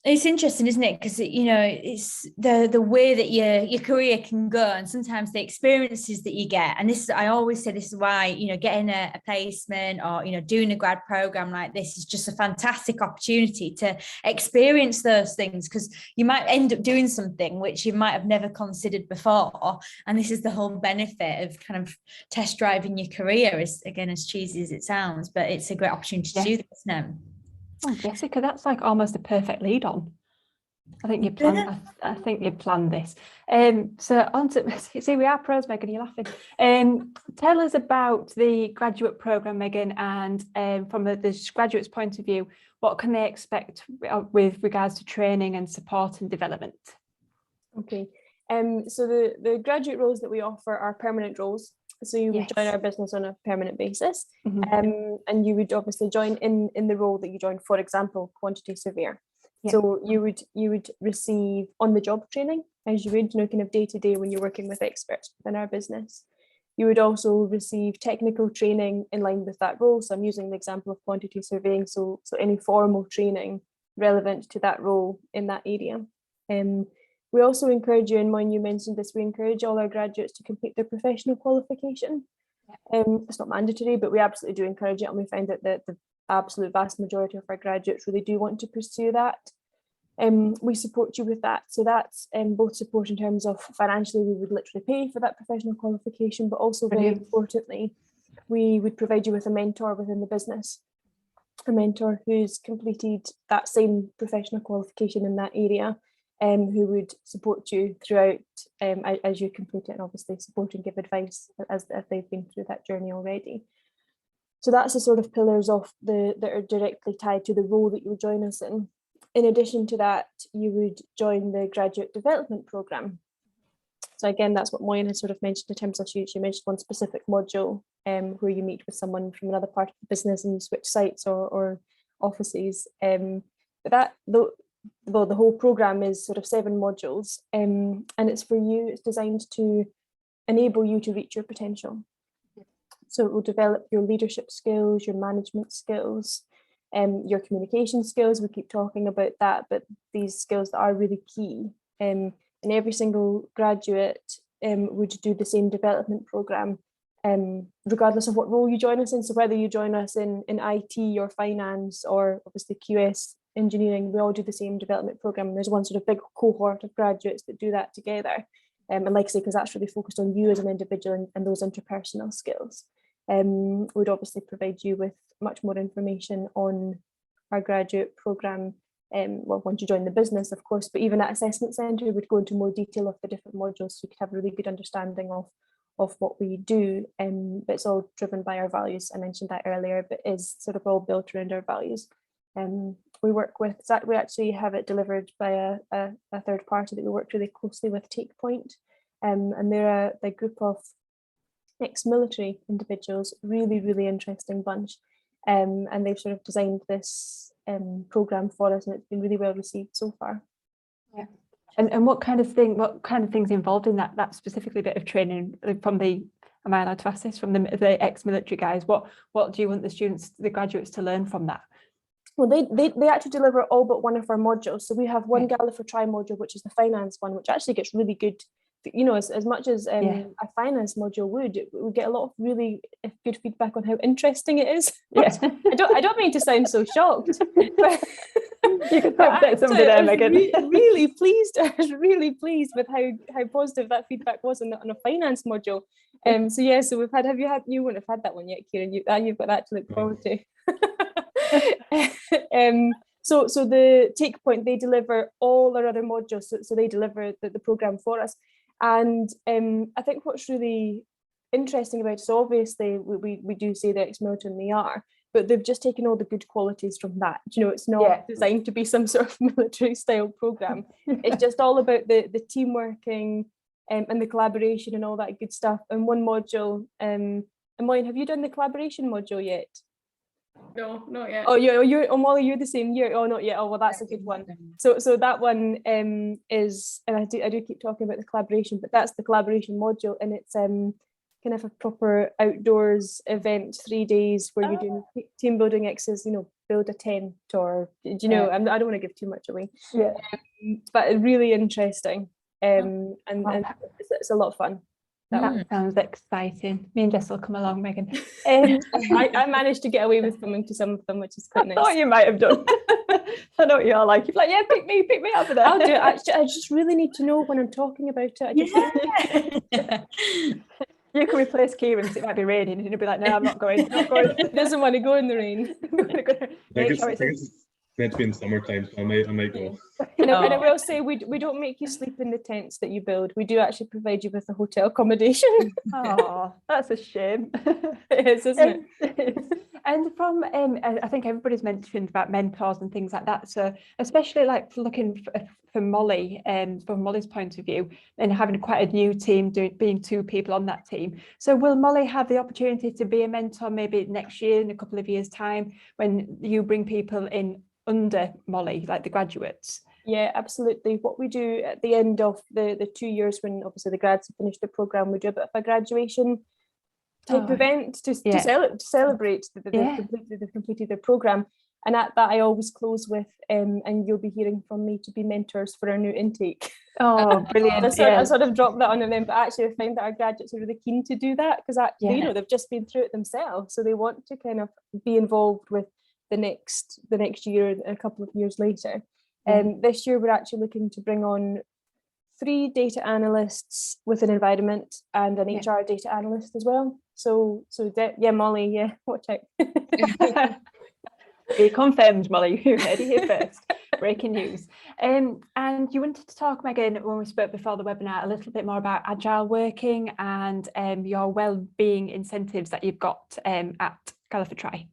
It's interesting, isn't it? Because it's the way that your career can go, and sometimes the experiences that you get. And I always say this is why getting a placement or doing a grad program like this is just a fantastic opportunity to experience those things, because you might end up doing something which you might have never considered before. And this is the whole benefit of kind of test driving your career. Is again, as cheesy as it sounds, but it's a great opportunity to do this, isn't it? Oh, Jessica, that's like almost a perfect lead on. I think you planned. I think you planned this. So on to see, we are pros, Megan. You're laughing. Tell us about the graduate program, Megan, and from the graduate's point of view, what can they expect with regards to training and support and development? Okay. So the graduate roles that we offer are permanent roles. So you would join our business on a permanent basis, and you would obviously join in the role that you joined, for example, quantity surveyor. Yeah. So you would receive on-the-job training, as you would, kind of day-to-day when you're working with experts within our business. You would also receive technical training in line with that role. So I'm using the example of quantity surveying, so any formal training relevant to that role in that area. We also encourage you, and when you mentioned this, we encourage all our graduates to complete their professional qualification. It's not mandatory, but we absolutely do encourage it, and we find that the absolute vast majority of our graduates really do want to pursue that. We support you with that. So that's both support in terms of financially, we would literally pay for that professional qualification, but also very importantly, we would provide you with a mentor within the business, a mentor who's completed that same professional qualification in that area, who would support you throughout as you complete it, and obviously support and give advice as they've been through that journey already. So that's the sort of pillars of that are directly tied to the role that you would join us in. In addition to that, you would join the graduate development programme. So again, that's what Moyen has sort of mentioned in terms of she mentioned one specific module where you meet with someone from another part of the business and you switch sites or offices. But the whole programme is sort of 7 modules, and it's for you. It's designed to enable you to reach your potential. So it will develop your leadership skills, your management skills, your communication skills. We keep talking about that, but these skills that are really key. And every single graduate would do the same development programme, regardless of what role you join us in. So whether you join us in IT or finance or obviously QS engineering, we all do the same development programme. And there's one sort of big cohort of graduates that do that together. And like I say, because that's really focused on you as an individual and those interpersonal skills. We'd obviously provide you with much more information on our graduate programme, well, once you join the business, of course, but even at assessment centre, we'd go into more detail of the different modules so you could have a really good understanding of what we do. But it's all driven by our values. I mentioned that earlier, but is sort of all built around our values. We work with, we actually have it delivered by a third party that we work really closely with, Take Point, and they're a group of ex-military individuals, really, really interesting bunch, and they've sort of designed this programme for us, and it's been really well received so far. Yeah. And what kind of things involved in that specifically bit of training from the, am I allowed to ask this, from the ex-military guys? What do you want the graduates to learn from that? Well, they actually deliver all but one of our modules. So we have one Galliford Try module, which is the finance one, which actually gets really good, as much as a finance module would, we get a lot of really good feedback on how interesting it is. Yeah. I don't mean to sound so shocked. But you could put somebody there, Megan. Really pleased. I was really pleased with how positive that feedback was on a finance module. So we've had. You wouldn't have had that one yet, Kieran. You've got that to look forward to. So the Take Point, they deliver all our other modules. So they deliver the programme for us. And I think what's really interesting about it, so obviously we do say the ex-military, and they are, but they've just taken all the good qualities from that. You know, it's not designed to be some sort of military style program. It's just all about the team working and the collaboration and all that good stuff. And one module, Molly, have you done the collaboration module yet? No, not yet. Oh, you're Molly, you're the same year. Oh, not yet. Oh, well, that's a good one. So that one is, and I do keep talking about the collaboration, but that's the collaboration module, and it's kind of a proper outdoors event, 3 days where you're doing team building exercises, you know, build a tent, or you know, I don't want to give too much away. Yeah. But really interesting. And it's a lot of fun. That sounds exciting. Me and Jess will come along, Megan. I managed to get away with coming to some of them, which is quite nice. I thought you might have done. I know what you're like. You're like, yeah, pick me up there. I'll do it. I just really need to know when I'm talking about it. You can replace Kieran because it might be raining, and he'll be like, no, I'm not going. He doesn't want to go in the rain. It's meant to be in summertime, so I might go. And I will say, we don't make you sleep in the tents that you build. We do actually provide you with a hotel accommodation. Oh, that's a shame. It is, isn't it? And from I think everybody's mentioned about mentors and things like that. So especially like looking for Molly, from Molly's point of view, and having quite a new team, being 2 people on that team. So will Molly have the opportunity to be a mentor maybe next year, in a couple of years' time, when you bring people in under Molly, like the graduates? Yeah, absolutely. What we do at the end of the 2 years, when obviously the grads have finished the programme, we do a bit of a graduation type event to celebrate that they've completed their programme. And at that, I always close with, and you'll be hearing from me to be mentors for our new intake. Oh, brilliant. I sort of dropped that on them, but actually I find that our graduates are really keen to do that, because actually, you know, they've just been through it themselves. So they want to kind of be involved with the next year and a couple of years later. This year we're actually looking to bring on 3 data analysts with an environment and an HR data analyst as well. So Molly, watch out. Be confirmed, Molly. You heard it here first. Breaking news. And you wanted to talk, Megan, when we spoke before the webinar, a little bit more about agile working and your well-being incentives that you've got at Galliford Try.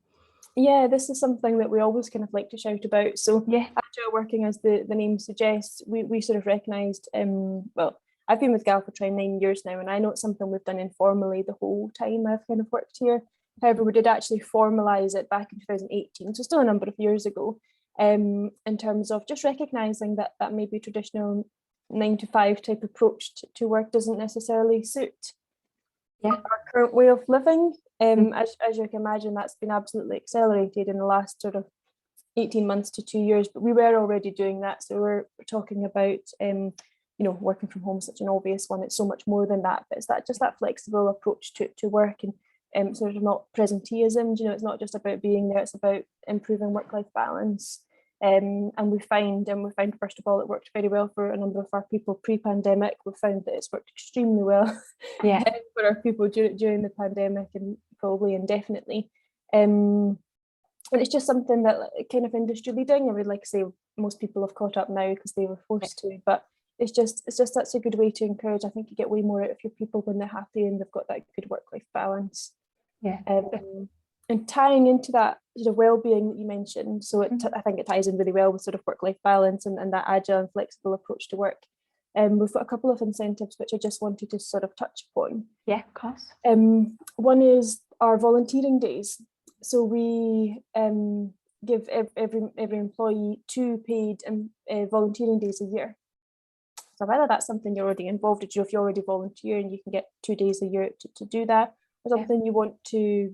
Yeah, this is something that we always kind of like to shout about. So agile working, as the name suggests, we sort of recognised, well, I've been with Galliford Try 9 years now, and I know it's something we've done informally the whole time I've kind of worked here. However, we did actually formalise it back in 2018, so still a number of years ago, in terms of just recognising that maybe traditional 9-to-5 type approach to work doesn't necessarily suit our current way of living. As you can imagine, that's been absolutely accelerated in the last sort of 18 months to 2 years, but we were already doing that. So we're talking about, you know, working from home, such an obvious one. It's so much more than that, but it's that flexible approach to work, and sort of not presenteeism. You know, it's not just about being there, it's about improving work-life balance. And we find first of all, it worked very well for a number of our people pre-pandemic. We found that it's worked extremely well for our people during the pandemic, and probably indefinitely. And it's just something that kind of industry leading. I would like to say most people have caught up now because they were forced to, but it's just such a good way to encourage. I think you get way more out of your people when they're happy and they've got that good work-life balance. And tying into that sort of well-being that you mentioned, so I think it ties in really well with sort of work-life balance and that agile and flexible approach to work. We've got a couple of incentives which I just wanted to sort of touch upon. Yeah, of course. One is our volunteering days. So we give every employee 2 paid volunteering days a year. So whether that's something you're already involved in, if you're already volunteering, you can get 2 days a year to do that, or something you want to,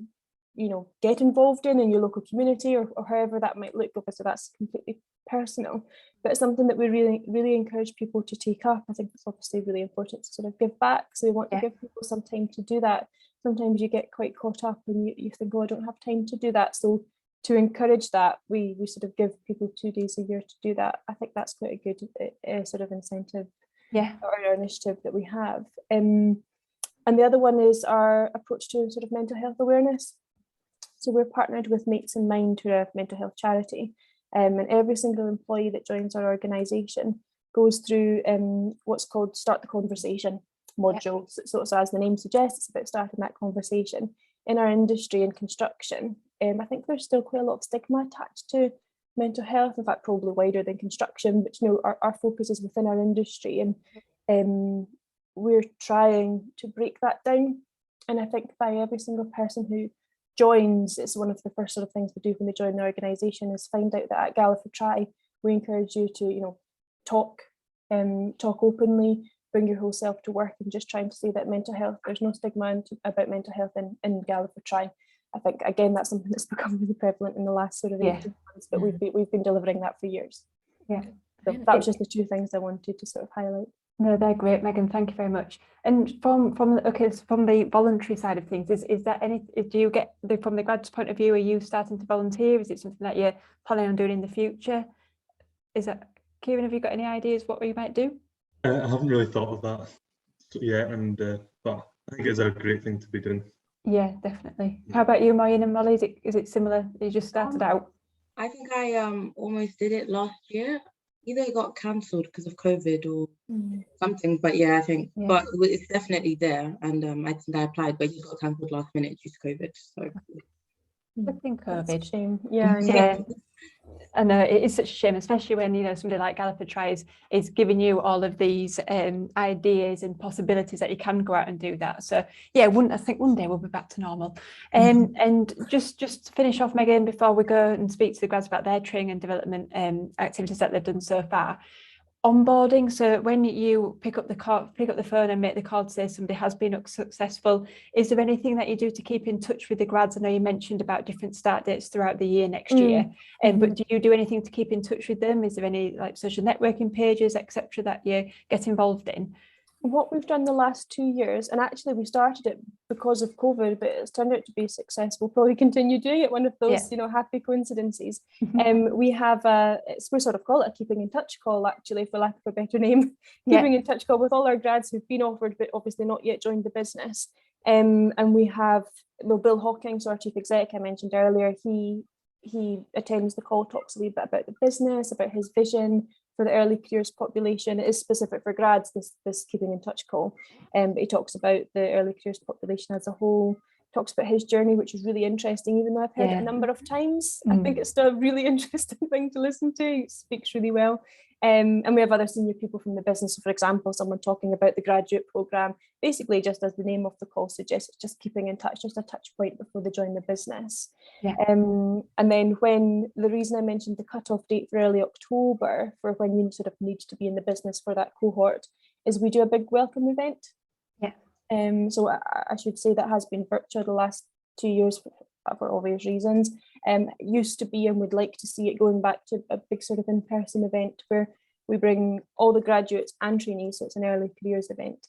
you know, get involved in your local community, or however that might look. Obviously that's completely personal, but it's something that we really encourage people to take up. I think it's obviously really important to sort of give back, so we want to give people some time to do that. Sometimes you get quite caught up and you think, oh, I don't have time to do that. So to encourage that, we sort of give people 2 days a year to do that. I think that's quite a good sort of incentive or initiative that we have. And the other one is our approach to sort of mental health awareness. So we're partnered with Mates in Mind, who are a mental health charity, and every single employee that joins our organisation goes through what's called Start the Conversation module. So as the name suggests, it's about starting that conversation. In our industry and construction, I think there's still quite a lot of stigma attached to mental health, in fact probably wider than construction, but our focus is within our industry, and we're trying to break that down. And I think by every single person who joins, it's one of the first sort of things we do when they join the organisation is find out that at Galliford Try we encourage you to talk openly, bring your whole self to work, and just trying to say that mental health, there's no stigma about mental health in Galliford Try. I think again that's something that's become really prevalent in the last sort of 18 months, but we've been delivering that for years. Yeah, so that was just the two things I wanted to sort of highlight. No, they're great, Megan. Thank you very much. And from the voluntary side of things, is that do you get from the grads point of view? Are you starting to volunteer? Is it something that you're planning on doing in the future? Is that, Kieran? Have you got any ideas what we might do? I haven't really thought of that yet, and but I think it's a great thing to be doing. Yeah, definitely. How about you, Maureen and Molly? Is it similar? You just started out? I think I almost did it last year. Either it got cancelled because of COVID or something, but yeah, I think, but it's definitely there, and I think I applied, but it got cancelled last minute due to COVID. So I think COVID. That's a shame. Yeah, I know it is such a shame, especially when somebody like Galliford Try is giving you all of these ideas and possibilities that you can go out and do that. So yeah, I think one day we'll be back to normal. And just to finish off, Megan, before we go and speak to the grads about their training and development activities that they've done so far. Onboarding, so when you pick up the phone and make the call to say somebody has been successful, is there anything that you do to keep in touch with the grads? I know you mentioned about different start dates throughout the year next year, but do you do anything to keep in touch with them? Is there any like social networking pages, etc., that you get involved in? What we've done the last 2 years, and actually we started it because of COVID, but it's turned out to be successful. Probably continue doing it. One of those, happy coincidences. We have we sort of call it a keeping in touch call, actually, for lack of a better name. Keeping in touch call with all our grads who've been offered, but obviously not yet joined the business. And we have Bill Hawkins, our chief exec, I mentioned earlier. He attends the call, talks a little bit about the business, about his vision for the early careers population. It is specific for grads, this keeping in touch call, but he talks about the early careers population as a whole, talks about his journey, which is really interesting, even though I've heard it a number of times. I think it's still a really interesting thing to listen to. He speaks really well. And we have other senior people from the business. For example, someone talking about the graduate programme, basically just as the name of the call suggests, it's just keeping in touch, just a touch point before they join the business. And then the reason I mentioned the cut-off date for early October for when you sort of need to be in the business for that cohort is we do a big welcome event. So I should say that has been virtual the last 2 years for obvious reasons. Used to be, and would like to see it going back to a big sort of in-person event where we bring all the graduates and trainees, so it's an early careers event,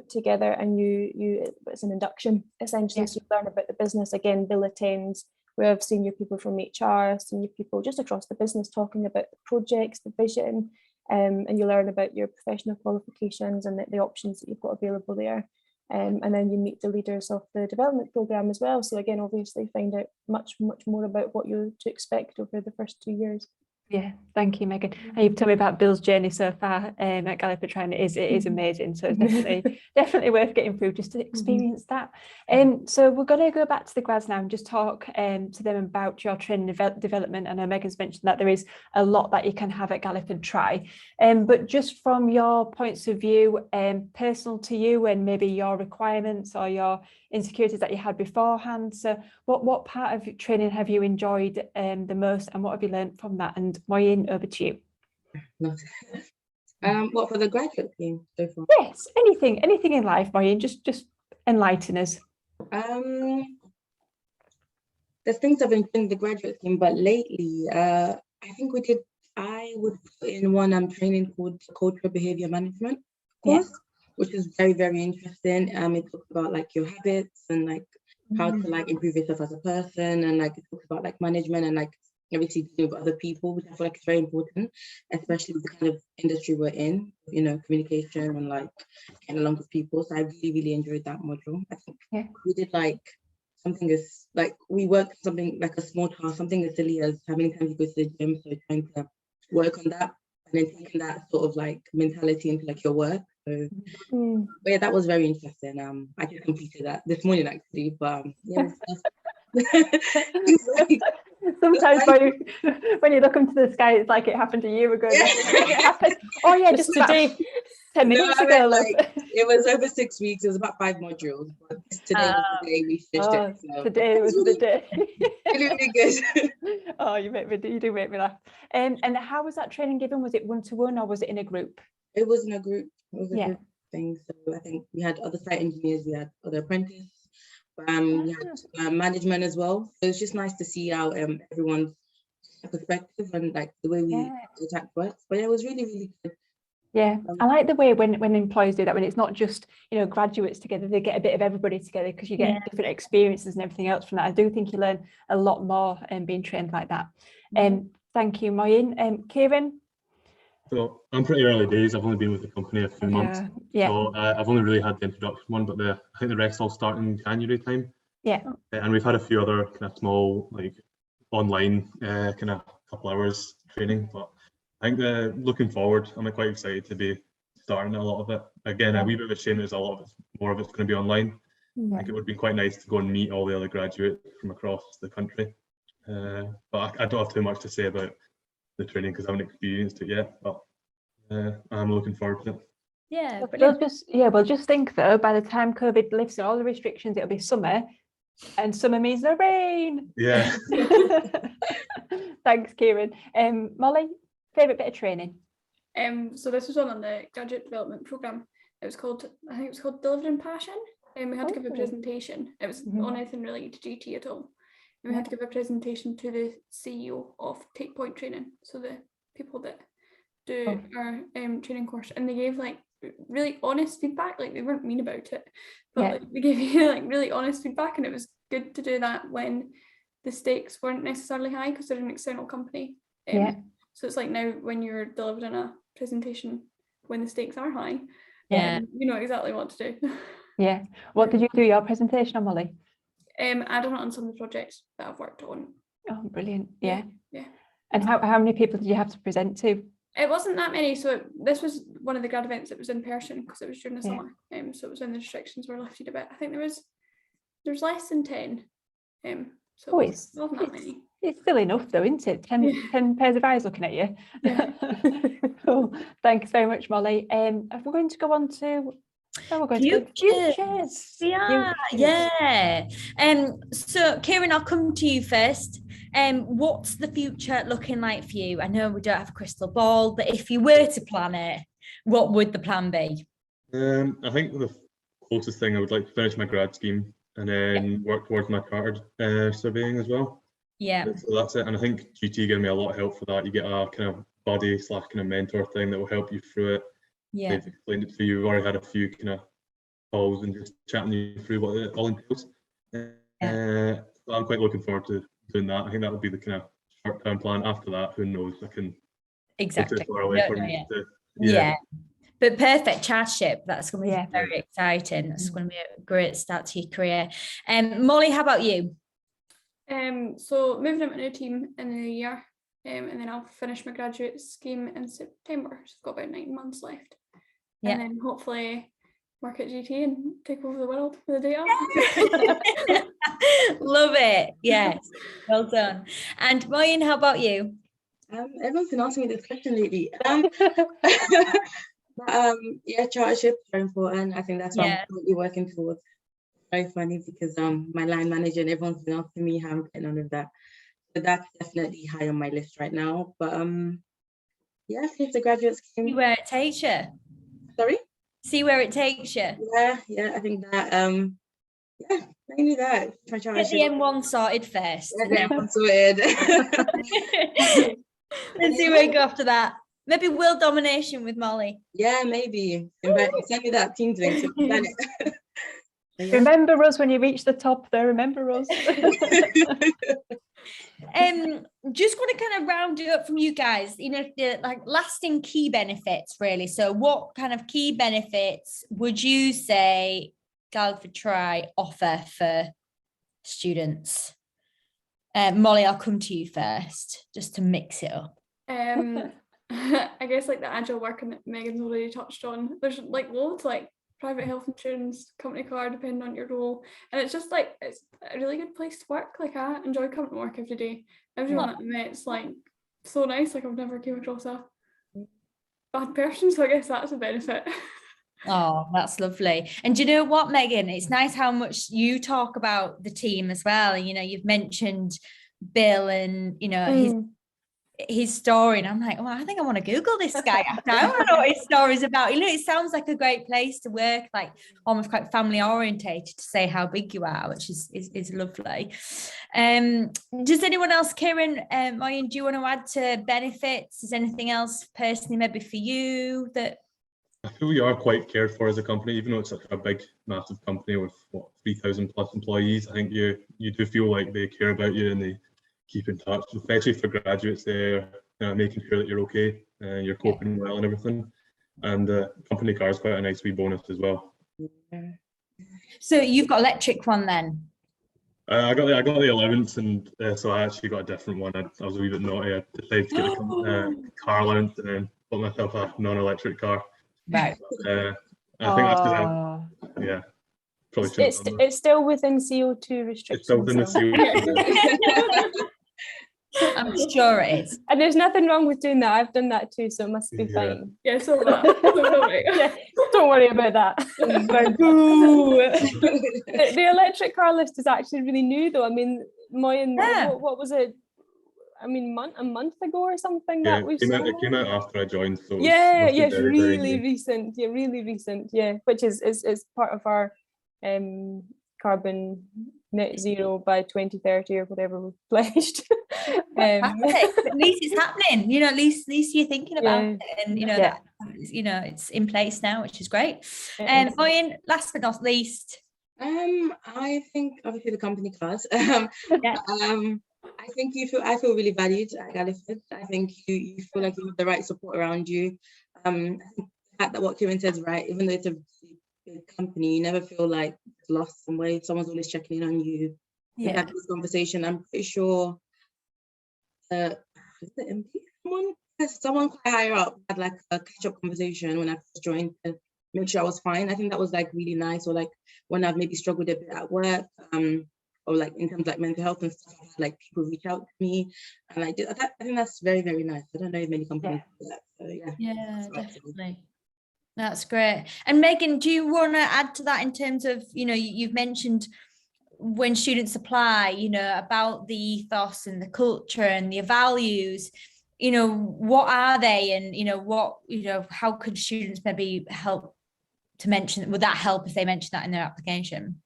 together, and it's an induction essentially. So you learn about the business. Again, Bill attends. We have senior people from HR, senior people just across the business talking about the projects, the vision, and you learn about your professional qualifications and the options that you've got available there. And then you meet the leaders of the development programme as well. So again, obviously find out much more about what you're to expect over the first 2 years. Yeah, thank you, Megan. And you've told me about Bill's journey so far at Galliford Try, and it is amazing. So it's definitely worth getting through just to experience that. So we're going to go back to the grads now and just talk to them about your training development. I know Megan's mentioned that there is a lot that you can have at Galliford Try, but just from your points of view, personal to you and maybe your requirements or your insecurities that you had beforehand. So what part of training have you enjoyed the most, and what have you learned from that? And Maureen, over to you. What for the graduate scheme so far? Yes, anything in life, Maureen, just enlighten us. There's things I've been doing the graduate scheme, but lately, I think I would put in one training called Cultural Behavior Management course, which is very, very interesting. It talks about like your habits and like how to like improve yourself as a person, and like it talks about like management and like obviously dealing with other people, which I feel like is very important, especially with the kind of industry we're in, communication and like getting along with people. So I really, really enjoyed that module. I think we did like something as like we worked something like a small task, something as silly as how many times you go to the gym. So trying to work on that then taking that sort of like mentality into like your work. So but yeah, that was very interesting. I just completed that this morning actually, but yeah, it's like, Sometimes when you look into the sky, it's like it happened a year ago. Yeah. It happened. Oh yeah, just today. 10 minutes I ago. mean, like, it was over 6 weeks. It was about 5 modules. But today was the day we finished it. So Today was the day. really, really good. Oh, you do make me laugh. And how was that training given? Was it one-to-one or was it in a group? It was in a group. It was a Yeah. group thing. So I think we had other site engineers, we had other apprentices, we had management as well. So it's just nice to see how everyone's perspective and like the way we attack works. But yeah, it was really, really good. Yeah, I like the way when employers do that, when it's not just, you know, graduates together, they get a bit of everybody together because you get different experiences and everything else from that. I do think you learn a lot more being trained like that. Thank you, Moyin. Kieran? So I'm pretty early days. I've only been with the company a few months. Yeah. So I've only really had the introduction one, but I think the rest all start in January time. Yeah. And we've had a few other kind of small, like online kind of couple hours training. But I think looking forward, I'm quite excited to be starting a lot of it. Again, a wee bit of a shame there's a lot of it, more of it's going to be online. I think it would be quite nice to go and meet all the other graduates from across the country. But I don't have too much to say about the training because I haven't experienced it yet, but I'm looking forward to it. Yeah, Well, just think though, by the time COVID lifts and all the restrictions, it'll be summer, and summer means no rain. Yeah. Thanks, Kieran. Molly, favourite bit of training? So this was on the graduate development programme. I think it was called Delivered in Passion. And we had to give a presentation. It was on anything related to GT at all. And we had to give a presentation to the CEO of Take Point Training, so the people that do our training course, and they gave like really honest feedback. Like they weren't mean about it, but like, they gave you like really honest feedback, and it was good to do that when the stakes weren't necessarily high because they're an external company. So it's like now when you're delivering a presentation when the stakes are high, you know exactly what to do. Yeah. What did you do your presentation on, Molly? I don't know on some of the projects that I've worked on. Oh, brilliant. Yeah. Yeah. And how many people did you have to present to? It wasn't that many. So this was one of the grad events that was in person because it was during the summer. So it was when the restrictions were lifted a bit. I think there's less than 10. So it wasn't that many. It's still enough though, isn't it? 10 pairs of eyes looking at you. Yeah. Cool. Thanks very much, Molly. We're going to go on to futures. Yeah. So Kieran, I'll come to you first. What's the future looking like for you? I know we don't have a crystal ball, but if you were to plan it, what would the plan be? I think the closest thing I would like to finish my grad scheme and then work towards my chartered surveying as well. Yeah. So that's it. And I think GT gave me a lot of help for that. You get a kind of buddy / kind of mentor thing that will help you through it. Yeah. They've explained it to you. We've already had a few kind of calls and just chatting you through what it all entails. So I'm quite looking forward to doing that. I think that would be the kind of short-term plan. After that, who knows? I can exactly. far away from me to, yeah. But perfect chartership. That's going to be very exciting. That's going to be a great start to your career. Molly, how about you? So moving into a new team in the new year, and then I'll finish my graduate scheme in September. So I've got about 9 months left. And then hopefully work at GT and take over the world with the data. Love it. Yes. Well done. And Moyin, how about you? Everyone's been asking me this question lately. Chartership is very important. I think that's what I'm currently working towards. Very funny because my line manager and everyone's been asking me how I'm getting on with that. So that's definitely high on my list right now. But finish the graduate scheme. See where it takes you. Sorry? See where it takes you. Yeah, I think that mainly that. Get the M1 sorted first. Yeah, the M1 sorted. Let's see where you go after that. Maybe world domination with Molly. Yeah, maybe. Send me that Teams link so we can plan it. Remember us when you reach the top there, remember us. Just want to kind of round it up from you guys, the like lasting key benefits really. So what kind of key benefits would you say Galliford Try offer for students? Molly, I'll come to you first just to mix it up. I I guess like the agile working that Megan's already touched on, there's like loads, like private health insurance, company car, depending on your role, and it's just like it's a really good place to work. Like I enjoy coming to work every day. Everyone that I met's like so nice. Like I've never came across a bad person, so I guess that's a benefit. Oh, that's lovely. And do you know what, Megan? It's nice how much you talk about the team as well. You know, you've mentioned Bill and, you know, his story. And I'm like, oh, I think I want to Google this guy. I want to know what his story's about. You know, it sounds like a great place to work, like almost quite family orientated, to say how big you are, which is lovely. Does anyone else, Kieran, Moyen, do you want to add to benefits? Is anything else personally maybe for you that... I feel we are quite cared for as a company, even though it's such a big, massive company with 3,000 plus employees. I think you do feel like they care about you and they keep in touch, especially for graduates there, making sure that you're okay and you're coping well and everything. And the company car is quite a nice wee bonus as well. So you've got electric one then? I got the 11th, and so I actually got a different one. I was a wee bit naughty. I decided to get the car allowance and then bought myself a non-electric car. Right. I think that's because probably shouldn't. It's still within CO2 restrictions. It's still within the CO2. I'm sure it is. And there's nothing wrong with doing that. I've done that too, so it must be fine. Yeah, so that. Don't worry about that. The electric car list is actually really new, though. I mean, Moyen, what was it? I mean, a month ago or something. Yeah, that was it came out after I joined. So it's really recent. Yeah, really recent. Yeah, which is part of our carbon net zero by 2030 or whatever we've pledged. At least it's happening. You know, at least you're thinking about it, and you know that it's in place now, which is great. And Moyen, last but not least, I think obviously the company cars. I think I feel really valued at Galliford. I think you feel like you have the right support around you. I think the fact that what Kieran says is right, even though it's a big company, you never feel like it's lost some way. Someone's always checking in on you. We have this conversation. I'm pretty sure is it MD? Someone quite higher up had like a catch-up conversation when I first joined to make sure I was fine. I think that was like really nice. Or like when I've maybe struggled a bit at work, or like in terms of like mental health and stuff, like people reach out to me, and I think that's very, very nice. I don't know if many companies do that. So yeah, definitely. That's great. And Megan, do you want to add to that in terms of, you know, you've mentioned when students apply, you know, about the ethos and the culture and the values, you know, what are they, and how could students maybe help to mention, would that help if they mention that in their application?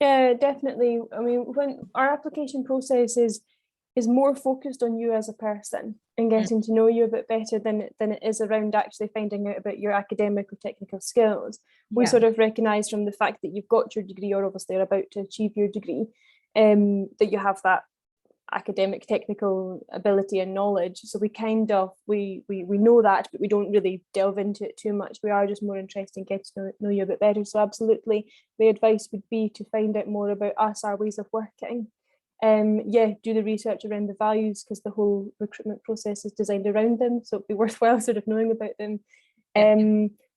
Yeah, definitely. I mean, when our application process is more focused on you as a person and getting to know you a bit better than it is around actually finding out about your academic or technical skills. We sort of recognise from the fact that you've got your degree, or obviously are about to achieve your degree, that you have that academic technical ability and knowledge. So we kind of we know that, but we don't really delve into it too much. We are just more interested in getting to know you a bit better. So absolutely, the advice would be to find out more about us, our ways of working. Do the research around the values, because the whole recruitment process is designed around them, so it'd be worthwhile sort of knowing about them.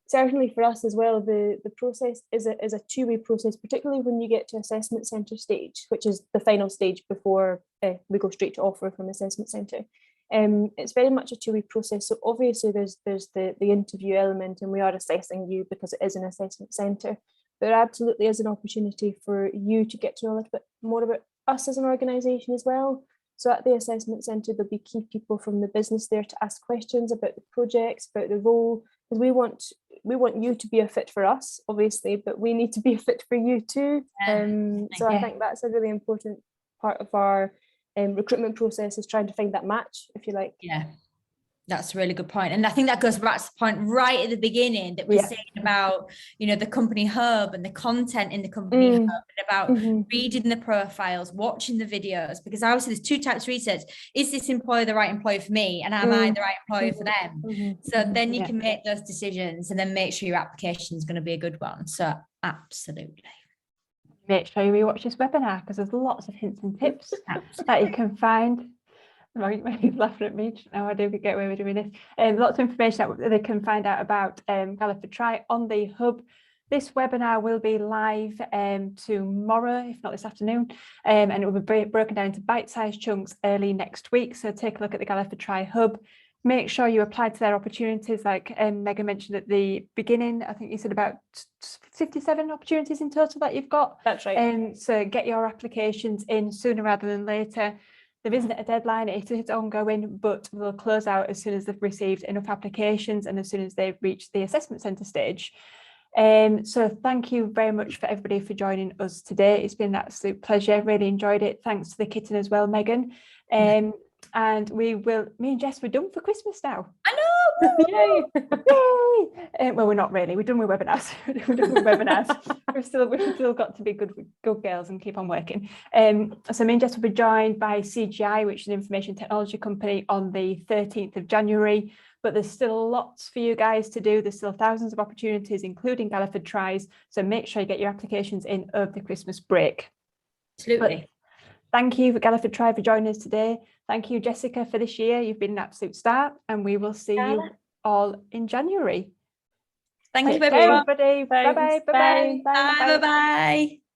Certainly for us as well, the process is a two-way process, particularly when you get to assessment centre stage, which is the final stage before we go straight to offer from assessment centre. It's very much a two-way process. So obviously there's the interview element, and we are assessing you because it is an assessment centre. There absolutely is an opportunity for you to get to know a little bit more about us as an organisation as well. So at the assessment centre, there'll be key people from the business there to ask questions about the projects, about the role, because we want you to be a fit for us, obviously, but we need to be a fit for you too. So I think that's a really important part of our recruitment process, is trying to find that match, if you like. Yeah, that's a really good point. And I think that goes back to the point right at the beginning that we're saying about, you know, the company hub and the content in the company hub, and about reading the profiles, watching the videos, because obviously there's two types of research. Is this employer the right employer for me? And am I the right employer for them? So then you can make those decisions and then make sure your application is going to be a good one. So absolutely. Make sure you watch this webinar, because there's lots of hints and tips that you can find. Right, he's laughing at me. Now I do get away with doing this. Lots of information that they can find out about Galliford Try on the hub. This webinar will be live tomorrow, if not this afternoon, and it will be broken down into bite-sized chunks early next week. So take a look at the Galliford Try hub. Make sure you apply to their opportunities, like Megan mentioned at the beginning. I think you said about 57 opportunities in total that you've got. That's right. So get your applications in sooner rather than later. There isn't a deadline, it is ongoing, but they'll close out as soon as they've received enough applications and as soon as they've reached the assessment centre stage. So thank you very much for everybody for joining us today. It's been an absolute pleasure, really enjoyed it. Thanks to the kitten as well, Megan. And me and Jess, we're done for Christmas now. I know. Yay. Yay! Well, we're not really. We're done with webinars. We've still got to be good girls and keep on working. So me and Jess will be joined by CGI, which is an information technology company, on the 13th of January. But there's still lots for you guys to do. There's still thousands of opportunities, including Galliford Tries. So make sure you get your applications in over the Christmas break. Absolutely. But thank you for Galliford Try for joining us today. Thank you, Jessica, for this year. You've been an absolute star, and we will see you all in January. Thank you, Take care, everyone. everybody. Bye-bye. Thanks. Bye-bye. Bye. Bye. Bye.